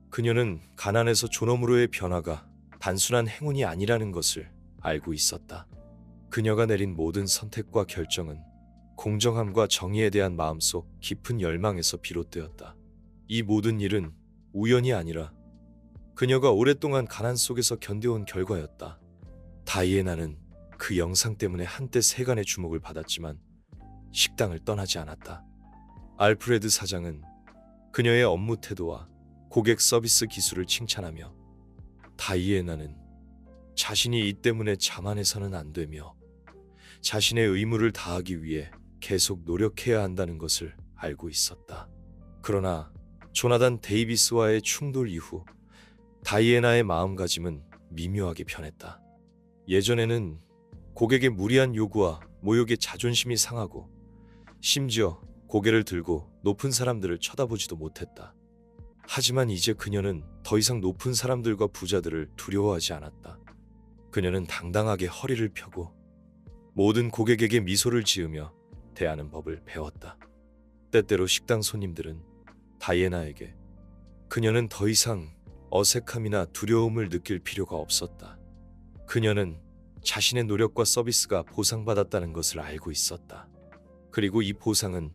그녀는 가난에서 존엄으로의 변화가 단순한 행운이 아니라는 것을 알고 있었다. 그녀가 내린 모든 선택과 결정은 공정함과 정의에 대한 마음속 깊은 열망에서 비롯되었다. 이 모든 일은 우연이 아니라 그녀가 오랫동안 가난 속에서 견뎌온 결과였다. 다이애나는 그 영상 때문에 한때 세간의 주목을 받았지만 식당을 떠나지 않았다. 알프레드 사장은 그녀의 업무 태도와 고객 서비스 기술을 칭찬하며 다이애나는 자신이 이 때문에 자만해서는 안 되며 자신의 의무를 다하기 위해 계속 노력해야 한다는 것을 알고 있었다. 그러나 조나단 데이비스와의 충돌 이후 다이애나의 마음가짐은 미묘하게 변했다. 예전에는 고객의 무리한 요구와 모욕에 자존심이 상하고 심지어 고개를 들고 높은 사람들을 쳐다보지도 못했다. 하지만 이제 그녀는 더 이상 높은 사람들과 부자들을 두려워하지 않았다. 그녀는 당당하게 허리를 펴고 모든 고객에게 미소를 지으며 대하는 법을 배웠다. 때때로 식당 손님들은 다이애나에게 그녀는 더 이상 어색함이나 두려움을 느낄 필요가 없었다. 그녀는 자신의 노력과 서비스가 보상받았다는 것을 알고 있었다. 그리고 이 보상은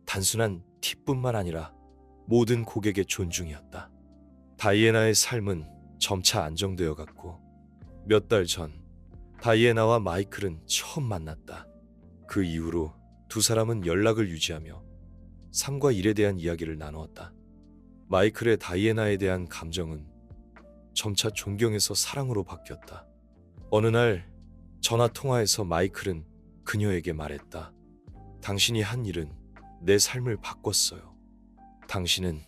단순한 팁뿐만 아니라 모든 고객의 존중이었다. 다이애나의 삶은 점차 안정되어 갔고 몇 달 전 다이애나와 마이클은 처음 만났다. 그 이후로 두 사람은 연락을 유지하며 삶과 일에 대한 이야기를 나누었다. 마이클의 다이애나에 대한 감정은 점차 존경에서 사랑으로 바뀌었다. 어느 날 전화 통화에서 마이클은 그녀에게 말했다. 당신이 한 일은 내 삶을 바꿨어요. 당신은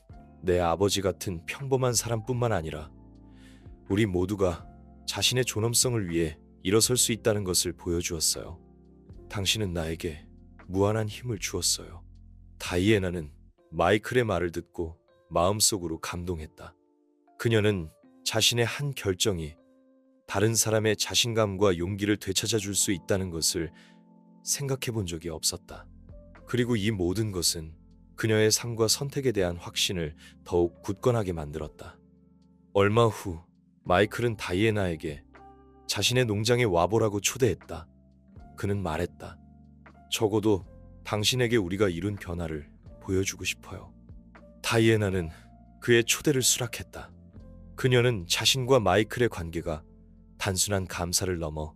내 아버지 같은 평범한 사람뿐만 아니라 우리 모두가 자신의 존엄성을 위해 일어설 수 있다는 것을 보여주었어요. 당신은 나에게 무한한 힘을 주었어요. 다이애나는 마이클의 말을 듣고 마음속으로 감동했다. 그녀는 자신의 한 결정이 다른 사람의 자신감과 용기를 되찾아 줄 수 있다는 것을 생각해 본 적이 없었다. 그리고 이 모든 것은 그녀의 삶과 선택에 대한 확신을 더욱 굳건하게 만들었다. 얼마 후 마이클은 다이애나에게 자신의 농장에 와보라고 초대했다. 그는 말했다. 적어도 당신에게 우리가 이룬 변화를 보여주고 싶어요. 다이애나는 그의 초대를 수락했다. 그녀는 자신과 마이클의 관계가 단순한 감사를 넘어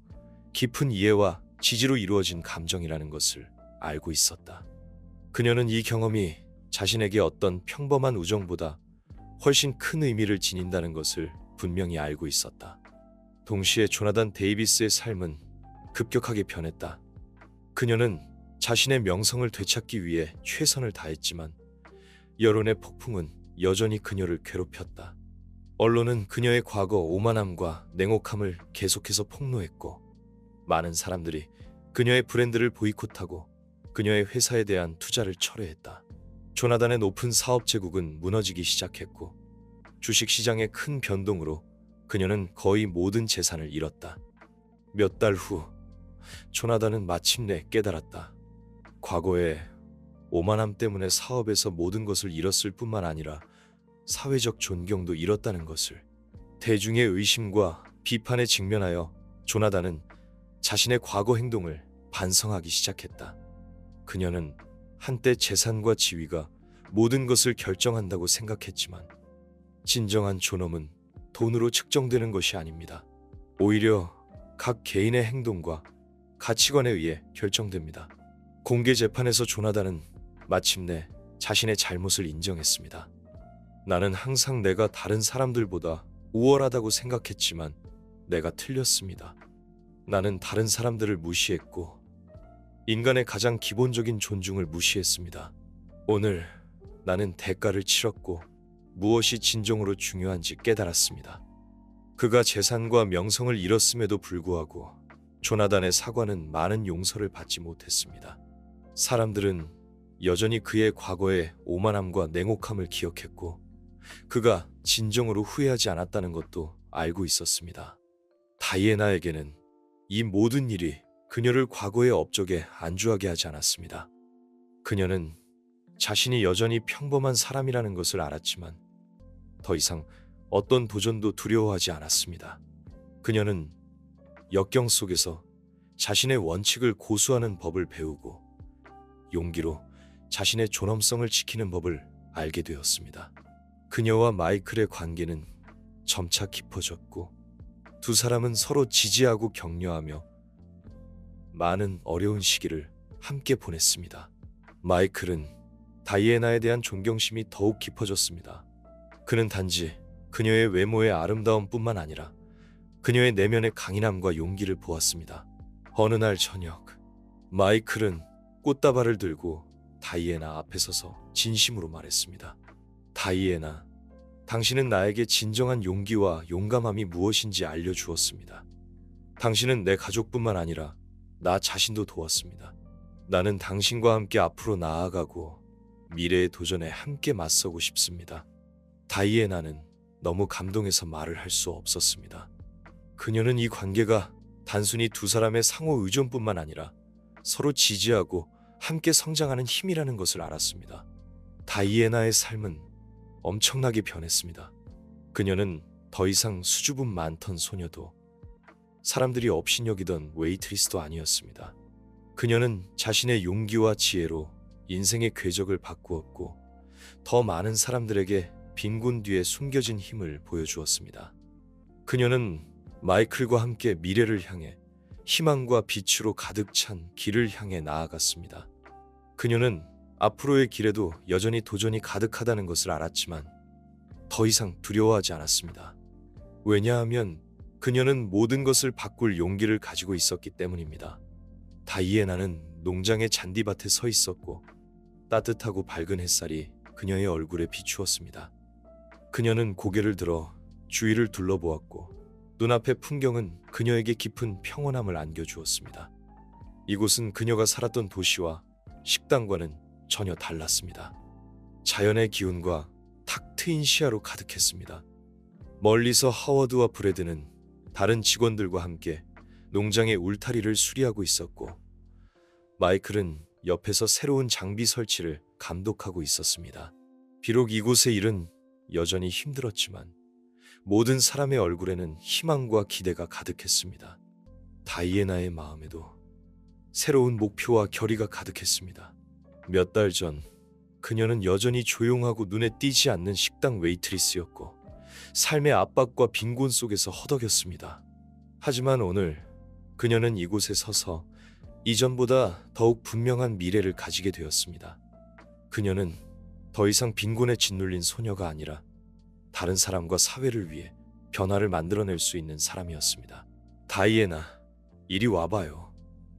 깊은 이해와 지지로 이루어진 감정이라는 것을 알고 있었다. 그녀는 이 경험이 자신에게 어떤 평범한 우정보다 훨씬 큰 의미를 지닌다는 것을 분명히 알고 있었다. 동시에 조나단 데이비스의 삶은 급격하게 변했다. 그녀는 자신의 명성을 되찾기 위해 최선을 다했지만 여론의 폭풍은 여전히 그녀를 괴롭혔다. 언론은 그녀의 과거 오만함과 냉혹함을 계속해서 폭로했고 많은 사람들이 그녀의 브랜드를 보이콧하고 그녀의 회사에 대한 투자를 철회했다. 조나단의 높은 사업 제국은 무너지기 시작했고 주식시장의 큰 변동으로 그녀는 거의 모든 재산을 잃었다. 몇 달 후 조나단은 마침내 깨달았다. 과거에 오만함 때문에 사업에서 모든 것을 잃었을 뿐만 아니라 사회적 존경도 잃었다는 것을. 대중의 의심과 비판에 직면하여 조나단은 자신의 과거 행동을 반성하기 시작했다. 그녀는 한때 재산과 지위가 모든 것을 결정한다고 생각했지만 진정한 존엄은 돈으로 측정되는 것이 아닙니다. 오히려 각 개인의 행동과 가치관에 의해 결정됩니다. 공개 재판에서 조나단은 마침내 자신의 잘못을 인정했습니다. 나는 항상 내가 다른 사람들보다 우월하다고 생각했지만 내가 틀렸습니다. 나는 다른 사람들을 무시했고 인간의 가장 기본적인 존중을 무시했습니다. 오늘 나는 대가를 치렀고 무엇이 진정으로 중요한지 깨달았습니다. 그가 재산과 명성을 잃었음에도 불구하고 조나단의 사과는 많은 용서를 받지 못했습니다. 사람들은 여전히 그의 과거의 오만함과 냉혹함을 기억했고 그가 진정으로 후회하지 않았다는 것도 알고 있었습니다. 다이애나에게는 이 모든 일이 그녀를 과거의 업적에 안주하게 하지 않았습니다. 그녀는 자신이 여전히 평범한 사람이라는 것을 알았지만 더 이상 어떤 도전도 두려워하지 않았습니다. 그녀는 역경 속에서 자신의 원칙을 고수하는 법을 배우고 용기로 자신의 존엄성을 지키는 법을 알게 되었습니다. 그녀와 마이클의 관계는 점차 깊어졌고 두 사람은 서로 지지하고 격려하며 많은 어려운 시기를 함께 보냈습니다. 마이클은 다이애나에 대한 존경심이 더욱 깊어졌습니다. 그는 단지 그녀의 외모의 아름다움뿐만 아니라 그녀의 내면의 강인함과 용기를 보았습니다. 어느 날 저녁, 마이클은 꽃다발을 들고 다이애나 앞에 서서 진심으로 말했습니다. 다이애나, 당신은 나에게 진정한 용기와 용감함이 무엇인지 알려주었습니다. 당신은 내 가족뿐만 아니라 나 자신도 도왔습니다. 나는 당신과 함께 앞으로 나아가고 미래의 도전에 함께 맞서고 싶습니다. 다이애나는 너무 감동해서 말을 할 수 없었습니다. 그녀는 이 관계가 단순히 두 사람의 상호 의존뿐만 아니라 서로 지지하고 함께 성장하는 힘이라는 것을 알았습니다. 다이애나의 삶은 엄청나게 변했습니다. 그녀는 더 이상 수줍음 많던 소녀도 사람들이 업신여기던 웨이트리스도 아니었습니다. 그녀는 자신의 용기와 지혜로 인생의 궤적을 바꾸었고 더 많은 사람들에게 빈곤 뒤에 숨겨진 힘을 보여주었습니다. 그녀는 마이클과 함께 미래를 향해 희망과 빛으로 가득 찬 길을 향해 나아갔습니다. 그녀는 앞으로의 길에도 여전히 도전이 가득하다는 것을 알았지만 더 이상 두려워하지 않았습니다. 왜냐하면 그녀는 모든 것을 바꿀 용기를 가지고 있었기 때문입니다. 다이애나는 농장의 잔디밭에 서 있었고 따뜻하고 밝은 햇살이 그녀의 얼굴에 비추었습니다. 그녀는 고개를 들어 주위를 둘러보았고 눈앞의 풍경은 그녀에게 깊은 평온함을 안겨주었습니다. 이곳은 그녀가 살았던 도시와 식당과는 전혀 달랐습니다. 자연의 기운과 탁 트인 시야로 가득했습니다. 멀리서 하워드와 브래드는 다른 직원들과 함께 농장의 울타리를 수리하고 있었고 마이클은 옆에서 새로운 장비 설치를 감독하고 있었습니다. 비록 이곳의 일은 여전히 힘들었지만 모든 사람의 얼굴에는 희망과 기대가 가득했습니다. 다이애나의 마음에도 새로운 목표와 결의가 가득했습니다. 몇 달 전 그녀는 여전히 조용하고 눈에 띄지 않는 식당 웨이트리스였고 삶의 압박과 빈곤 속에서 허덕였습니다. 하지만 오늘 그녀는 이곳에 서서 이전보다 더욱 분명한 미래를 가지게 되었습니다. 그녀는 더 이상 빈곤에 짓눌린 소녀가 아니라 다른 사람과 사회를 위해 변화를 만들어낼 수 있는 사람이었습니다. 다이애나, 이리 와봐요.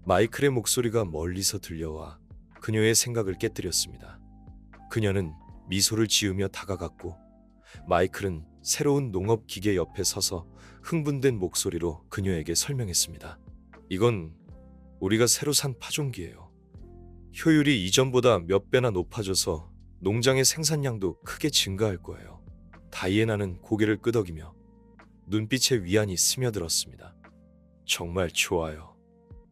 마이클의 목소리가 멀리서 들려와 그녀의 생각을 깨뜨렸습니다. 그녀는 미소를 지으며 다가갔고 마이클은 새로운 농업기계 옆에 서서 흥분된 목소리로 그녀에게 설명했습니다. 이건 우리가 새로 산 파종기예요. 효율이 이전보다 몇 배나 높아져서 농장의 생산량도 크게 증가할 거예요. 다이애나는 고개를 끄덕이며 눈빛에 위안이 스며들었습니다. 정말 좋아요.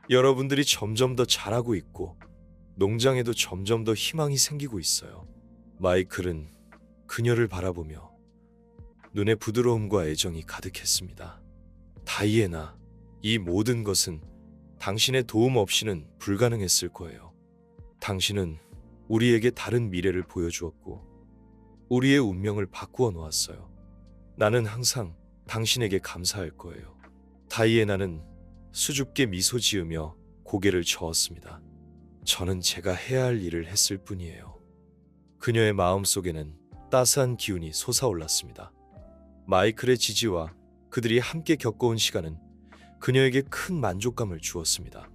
여러분들이 점점 더 잘하고 있고 농장에도 점점 더 희망이 생기고 있어요. 마이클은 그녀를 바라보며 눈에 부드러움과 애정이 가득했습니다. 다이애나, 이 모든 것은 당신의 도움 없이는 불가능했을 거예요. 당신은 우리에게 다른 미래를 보여주었고 우리의 운명을 바꾸어 놓았어요. 나는 항상 당신에게 감사할 거예요. 다이애나는 수줍게 미소 지으며 고개를 저었습니다. 저는 제가 해야 할 일을 했을 뿐이에요. 그녀의 마음속에는 따스한 기운이 솟아올랐습니다. 마이클의 지지와 그들이 함께 겪어온 시간은 그녀에게 큰 만족감을 주었습니다.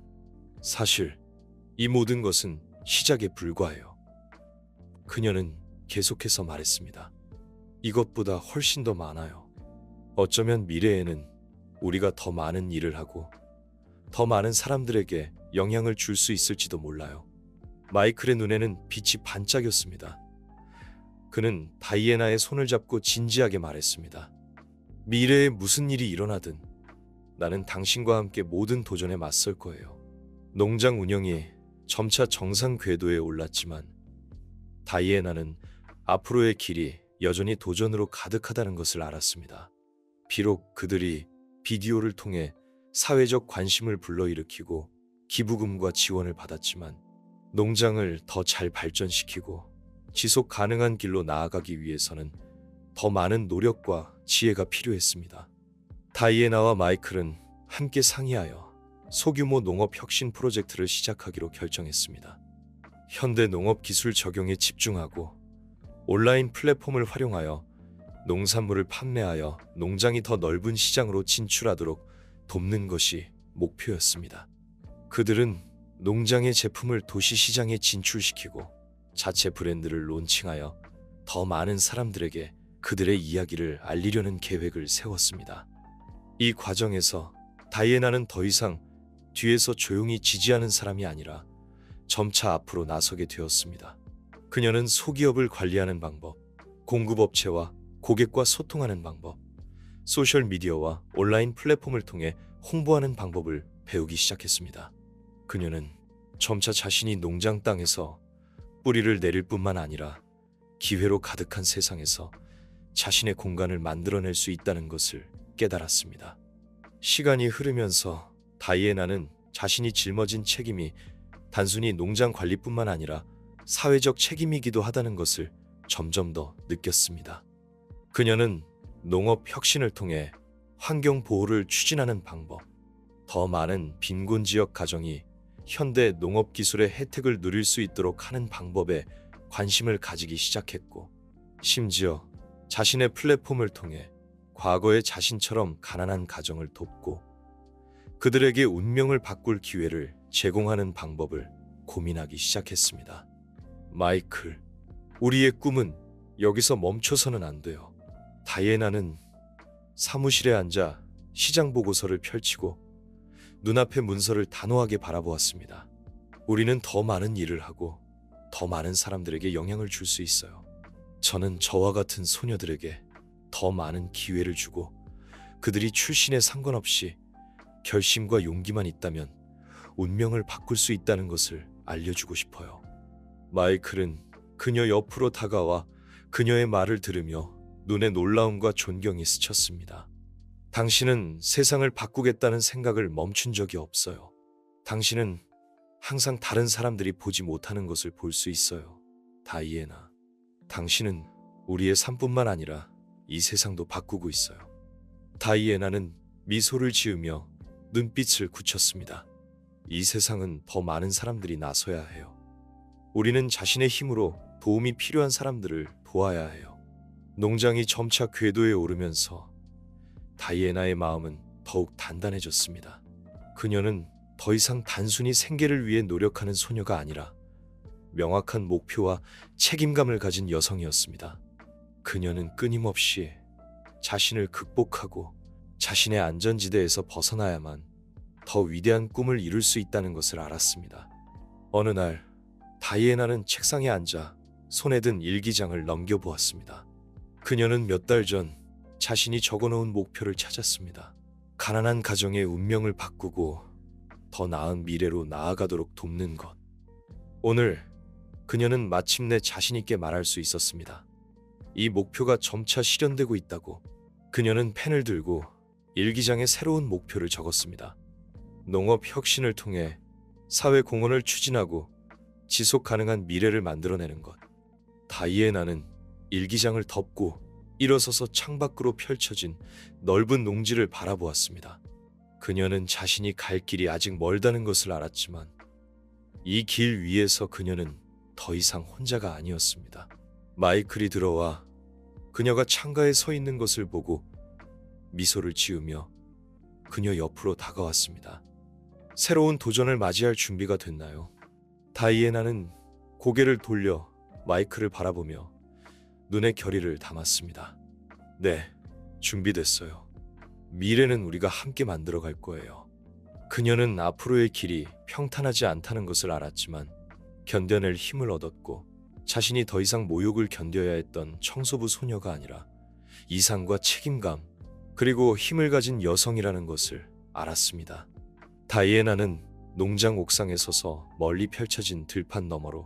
사실 이 모든 것은 시작에 불과해요. 그녀는 계속해서 말했습니다. 이것보다 훨씬 더 많아요. 어쩌면 미래에는 우리가 더 많은 일을 하고 더 많은 사람들에게 영향을 줄 수 있을지도 몰라요. 마이클의 눈에는 빛이 반짝였습니다. 그는 다이애나의 손을 잡고 진지하게 말했습니다. 미래에 무슨 일이 일어나든 나는 당신과 함께 모든 도전에 맞설 거예요. 농장 운영이 점차 정상 궤도에 올랐지만 다이애나는 앞으로의 길이 여전히 도전으로 가득하다는 것을 알았습니다. 비록 그들이 비디오를 통해 사회적 관심을 불러일으키고 기부금과 지원을 받았지만 농장을 더 잘 발전시키고 지속 가능한 길로 나아가기 위해서는 더 많은 노력과 지혜가 필요했습니다. 다이애나와 마이클은 함께 상의하여 소규모 농업 혁신 프로젝트를 시작하기로 결정했습니다. 현대 농업 기술 적용에 집중하고 온라인 플랫폼을 활용하여 농산물을 판매하여 농장이 더 넓은 시장으로 진출하도록 돕는 것이 목표였습니다. 그들은 농장의 제품을 도시 시장에 진출시키고 자체 브랜드를 론칭하여 더 많은 사람들에게 그들의 이야기를 알리려는 계획을 세웠습니다. 이 과정에서 다이애나는 더 이상 뒤에서 조용히 지지하는 사람이 아니라 점차 앞으로 나서게 되었습니다. 그녀는 소기업을 관리하는 방법, 공급업체와 고객과 소통하는 방법, 소셜미디어와 온라인 플랫폼을 통해 홍보하는 방법을 배우기 시작했습니다. 그녀는 점차 자신이 농장 땅에서 뿌리를 내릴 뿐만 아니라 기회로 가득한 세상에서 자신의 공간을 만들어낼 수 있다는 것을 깨달았습니다. 시간이 흐르면서 다이애나는 자신이 짊어진 책임이 단순히 농장 관리뿐만 아니라 사회적 책임이기도 하다는 것을 점점 더 느꼈습니다. 그녀는 농업 혁신을 통해 환경 보호를 추진하는 방법, 더 많은 빈곤 지역 가정이 현대 농업 기술의 혜택을 누릴 수 있도록 하는 방법에 관심을 가지기 시작했고, 심지어 자신의 플랫폼을 통해 과거의 자신처럼 가난한 가정을 돕고 그들에게 운명을 바꿀 기회를 제공하는 방법을 고민하기 시작했습니다. 마이클, 우리의 꿈은 여기서 멈춰서는 안 돼요. 다이애나는 사무실에 앉아 시장 보고서를 펼치고 눈앞의 문서를 단호하게 바라보았습니다. 우리는 더 많은 일을 하고 더 많은 사람들에게 영향을 줄 수 있어요. 저는 저와 같은 소녀들에게 더 많은 기회를 주고 그들이 출신에 상관없이 결심과 용기만 있다면 운명을 바꿀 수 있다는 것을 알려주고 싶어요. 마이클은 그녀 옆으로 다가와 그녀의 말을 들으며 눈에 놀라움과 존경이 스쳤습니다. 당신은 세상을 바꾸겠다는 생각을 멈춘 적이 없어요. 당신은 항상 다른 사람들이 보지 못하는 것을 볼 수 있어요. 다이애나, 당신은 우리의 삶뿐만 아니라 이 세상도 바꾸고 있어요. 다이애나는 미소를 지으며 눈빛을 굳혔습니다. 이 세상은 더 많은 사람들이 나서야 해요. 우리는 자신의 힘으로 도움이 필요한 사람들을 도와야 해요. 농장이 점차 궤도에 오르면서 다이애나의 마음은 더욱 단단해졌습니다. 그녀는 더 이상 단순히 생계를 위해 노력하는 소녀가 아니라 명확한 목표와 책임감을 가진 여성이었습니다. 그녀는 끊임없이 자신을 극복하고 자신의 안전지대에서 벗어나야만 더 위대한 꿈을 이룰 수 있다는 것을 알았습니다. 어느 날 다이애나는 책상에 앉아 손에 든 일기장을 넘겨보았습니다. 그녀는 몇 달 전 자신이 적어놓은 목표를 찾았습니다. 가난한 가정의 운명을 바꾸고 더 나은 미래로 나아가도록 돕는 것. 오늘 그녀는 마침내 자신 있게 말할 수 있었습니다. 이 목표가 점차 실현되고 있다고. 그녀는 펜을 들고 일기장에 새로운 목표를 적었습니다. 농업 혁신을 통해 사회 공헌을 추진하고 지속 가능한 미래를 만들어내는 것. 다이애나는 일기장을 덮고 일어서서 창밖으로 펼쳐진 넓은 농지를 바라보았습니다. 그녀는 자신이 갈 길이 아직 멀다는 것을 알았지만 이 길 위에서 그녀는 더 이상 혼자가 아니었습니다. 마이클이 들어와 그녀가 창가에 서 있는 것을 보고 미소를 지으며 그녀 옆으로 다가왔습니다. 새로운 도전을 맞이할 준비가 됐나요? 다이애나는 고개를 돌려 마이클을 바라보며 눈에 결의를 담았습니다. 네, 준비됐어요. 미래는 우리가 함께 만들어갈 거예요. 그녀는 앞으로의 길이 평탄하지 않다는 것을 알았지만 견뎌낼 힘을 얻었고 자신이 더 이상 모욕을 견뎌야 했던 청소부 소녀가 아니라 이상과 책임감 그리고 힘을 가진 여성이라는 것을 알았습니다. 다이애나는 농장 옥상에 서서 멀리 펼쳐진 들판 너머로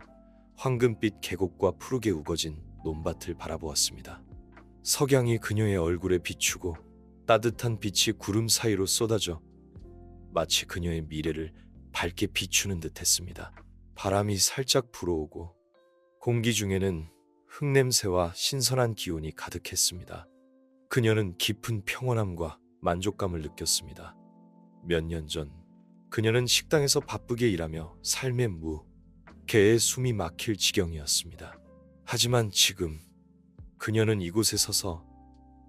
황금빛 계곡과 푸르게 우거진 논밭을 바라보았습니다. 석양이 그녀의 얼굴에 비추고 따뜻한 빛이 구름 사이로 쏟아져 마치 그녀의 미래를 밝게 비추는 듯 했습니다. 바람이 살짝 불어오고 공기 중에는 흙냄새와 신선한 기운이 가득했습니다. 그녀는 깊은 평온함과 만족감을 느꼈습니다. 몇 년 전 그녀는 식당에서 바쁘게 일하며 삶의 개의 숨이 막힐 지경이었습니다. 하지만 지금 그녀는 이곳에 서서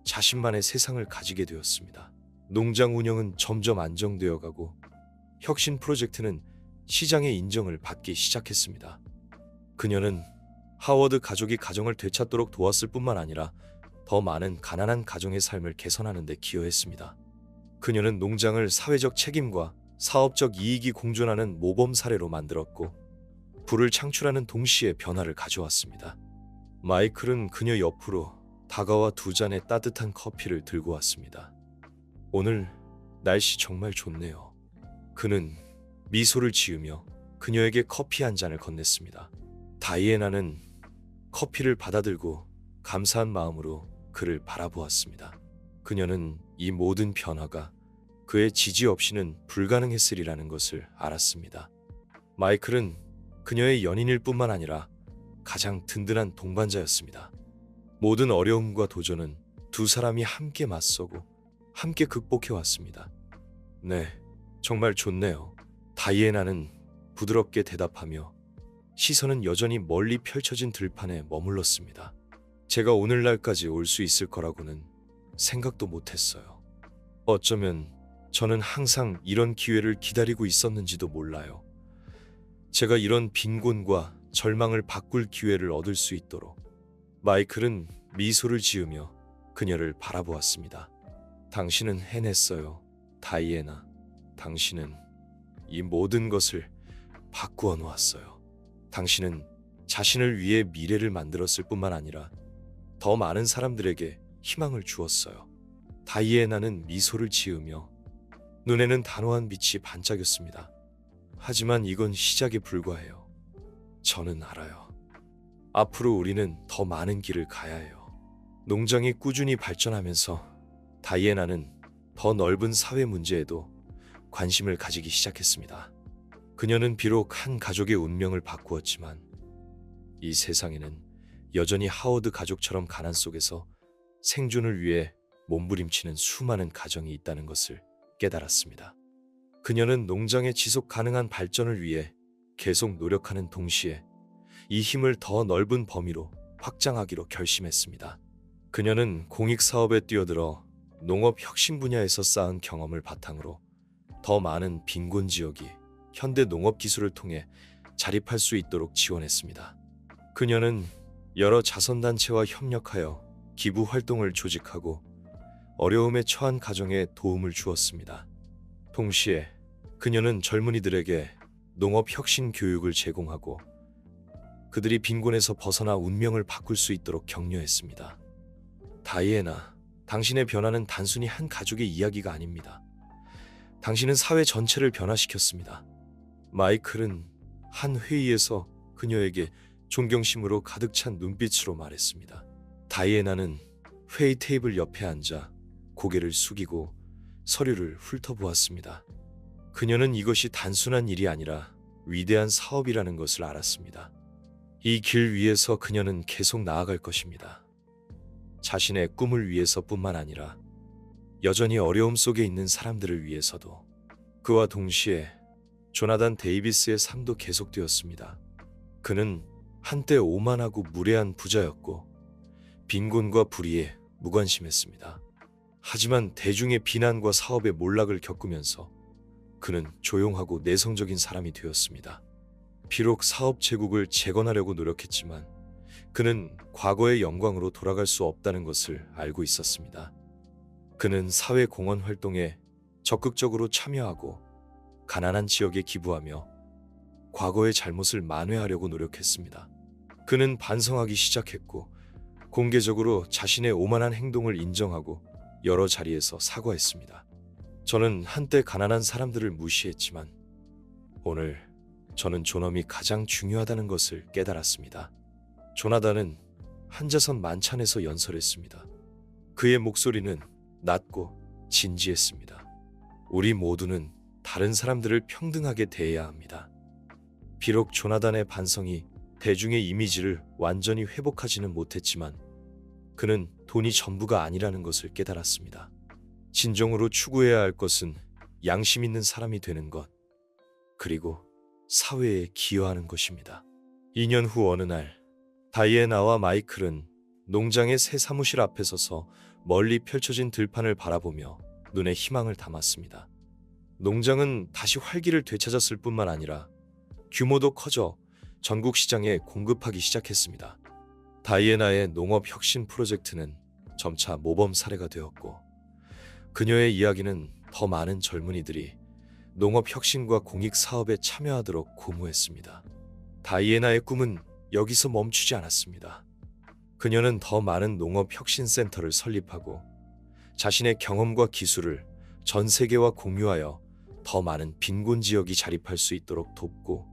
자신만의 세상을 가지게 되었습니다. 농장 운영은 점점 안정되어 가고 혁신 프로젝트는 시장의 인정을 받기 시작했습니다. 그녀는 하워드 가족이 가정을 되찾도록 도왔을 뿐만 아니라 더 많은 가난한 가정의 삶을 개선하는 데 기여했습니다. 그녀는 농장을 사회적 책임과 사업적 이익이 공존하는 모범 사례로 만들었고 부를 창출하는 동시에 변화를 가져왔습니다. 마이클은 그녀 옆으로 다가와 두 잔의 따뜻한 커피를 들고 왔습니다. 오늘 날씨 정말 좋네요. 그는 미소를 지으며 그녀에게 커피 한 잔을 건넸습니다. 다이애나는 커피를 받아들고 감사한 마음으로 그를 바라보았습니다. 그녀는 이 모든 변화가 그의 지지 없이는 불가능했으리라는 것을 알았습니다. 마이클은 그녀의 연인일 뿐만 아니라 가장 든든한 동반자였습니다. 모든 어려움과 도전은 두 사람이 함께 맞서고 함께 극복해왔습니다. 네, 정말 좋네요. 다이애나는 부드럽게 대답하며 시선은 여전히 멀리 펼쳐진 들판에 머물렀습니다. 제가 오늘날까지 올 수 있을 거라고는 생각도 못했어요. 어쩌면 저는 항상 이런 기회를 기다리고 있었는지도 몰라요. 제가 이런 빈곤과 절망을 바꿀 기회를 얻을 수 있도록. 마이클은 미소를 지으며 그녀를 바라보았습니다. 당신은 해냈어요, 다이애나. 당신은 이 모든 것을 바꾸어 놓았어요. 당신은 자신을 위해 미래를 만들었을 뿐만 아니라 더 많은 사람들에게 희망을 주었어요. 다이애나는 미소를 지으며 눈에는 단호한 빛이 반짝였습니다. 하지만 이건 시작에 불과해요. 저는 알아요. 앞으로 우리는 더 많은 길을 가야 해요. 농장이 꾸준히 발전하면서 다이애나는 더 넓은 사회 문제에도 관심을 가지기 시작했습니다. 그녀는 비록 한 가족의 운명을 바꾸었지만 이 세상에는 여전히 하워드 가족처럼 가난 속에서 생존을 위해 몸부림치는 수많은 가정이 있다는 것을 깨달았습니다. 그녀는 농장의 지속 가능한 발전을 위해 계속 노력하는 동시에 이 힘을 더 넓은 범위로 확장하기로 결심했습니다. 그녀는 공익사업에 뛰어들어 농업 혁신 분야에서 쌓은 경험을 바탕으로 더 많은 빈곤 지역이 현대 농업 기술을 통해 자립할 수 있도록 지원했습니다. 그녀는 여러 자선단체와 협력하여 기부 활동을 조직하고 어려움에 처한 가정에 도움을 주었습니다. 동시에 그녀는 젊은이들에게 농업 혁신 교육을 제공하고 그들이 빈곤에서 벗어나 운명을 바꿀 수 있도록 격려했습니다. 다이애나, 당신의 변화는 단순히 한 가족의 이야기가 아닙니다. 당신은 사회 전체를 변화시켰습니다. 마이클은 한 회의에서 그녀에게 존경심으로 가득 찬 눈빛으로 말했습니다. 다이애나는 회의 테이블 옆에 앉아 고개를 숙이고 서류를 훑어보았습니다. 그녀는 이것이 단순한 일이 아니라 위대한 사업이라는 것을 알았습니다. 이 길 위에서 그녀는 계속 나아갈 것입니다. 자신의 꿈을 위해서뿐만 아니라 여전히 어려움 속에 있는 사람들을 위해서도. 그와 동시에 조나단 데이비스의 삶도 계속되었습니다. 그는 한때 오만하고 무례한 부자였고 빈곤과 불의에 무관심했습니다. 하지만 대중의 비난과 사업의 몰락을 겪으면서 그는 조용하고 내성적인 사람이 되었습니다. 비록 사업 제국을 재건하려고 노력했지만 그는 과거의 영광으로 돌아갈 수 없다는 것을 알고 있었습니다. 그는 사회 공헌 활동에 적극적으로 참여하고 가난한 지역에 기부하며 과거의 잘못을 만회하려고 노력했습니다. 그는 반성하기 시작했고 공개적으로 자신의 오만한 행동을 인정하고 여러 자리에서 사과했습니다. 저는 한때 가난한 사람들을 무시했지만 오늘 저는 존엄이 가장 중요하다는 것을 깨달았습니다. 조나단은 한자선 만찬에서 연설했습니다. 그의 목소리는 낮고 진지했습니다. 우리 모두는 다른 사람들을 평등하게 대해야 합니다. 비록 조나단의 반성이 대중의 이미지를 완전히 회복하지는 못했지만 그는 돈이 전부가 아니라는 것을 깨달았습니다. 진정으로 추구해야 할 것은 양심 있는 사람이 되는 것, 그리고 사회에 기여하는 것입니다. 2년 후 어느 날 다이애나와 마이클은 농장의 새 사무실 앞에 서서 멀리 펼쳐진 들판을 바라보며 눈에 희망을 담았습니다. 농장은 다시 활기를 되찾았을 뿐만 아니라 규모도 커져 전국 시장에 공급하기 시작했습니다. 다이애나의 농업 혁신 프로젝트는 점차 모범 사례가 되었고 그녀의 이야기는 더 많은 젊은이들이 농업 혁신과 공익 사업에 참여하도록 고무했습니다. 다이애나의 꿈은 여기서 멈추지 않았습니다. 그녀는 더 많은 농업 혁신 센터를 설립하고 자신의 경험과 기술을 전 세계와 공유하여 더 많은 빈곤 지역이 자립할 수 있도록 돕고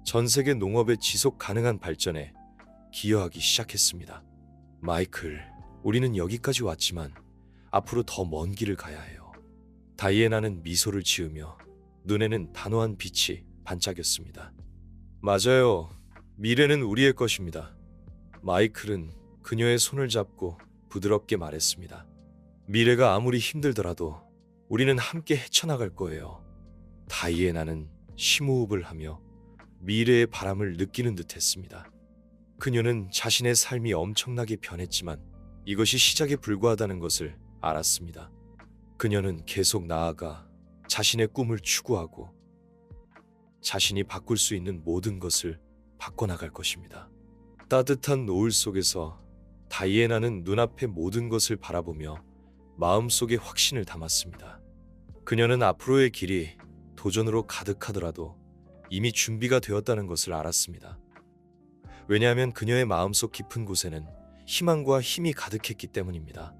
전 세계 농업의 지속 가능한 발전에 기여하기 시작했습니다. 마이클, 우리는 여기까지 왔지만 앞으로 더 먼 길을 가야 해요. 다이애나는 미소를 지으며 눈에는 단호한 빛이 반짝였습니다. 맞아요. 미래는 우리의 것입니다. 마이클은 그녀의 손을 잡고 부드럽게 말했습니다. 미래가 아무리 힘들더라도 우리는 함께 헤쳐나갈 거예요. 다이애나는 심호흡을 하며 미래의 바람을 느끼는 듯 했습니다. 그녀는 자신의 삶이 엄청나게 변했지만 이것이 시작에 불과하다는 것을 알았습니다. 그녀는 계속 나아가 자신의 꿈을 추구하고 자신이 바꿀 수 있는 모든 것을 바꿔나갈 것입니다. 따뜻한 노을 속에서 다이애나는 눈앞의 모든 것을 바라보며 마음속에 확신을 담았습니다. 그녀는 앞으로의 길이 도전으로 가득하더라도 이미 준비가 되었다는 것을 알았습니다. 왜냐하면 그녀의 마음속 깊은 곳에는 희망과 힘이 가득했기 때문입니다.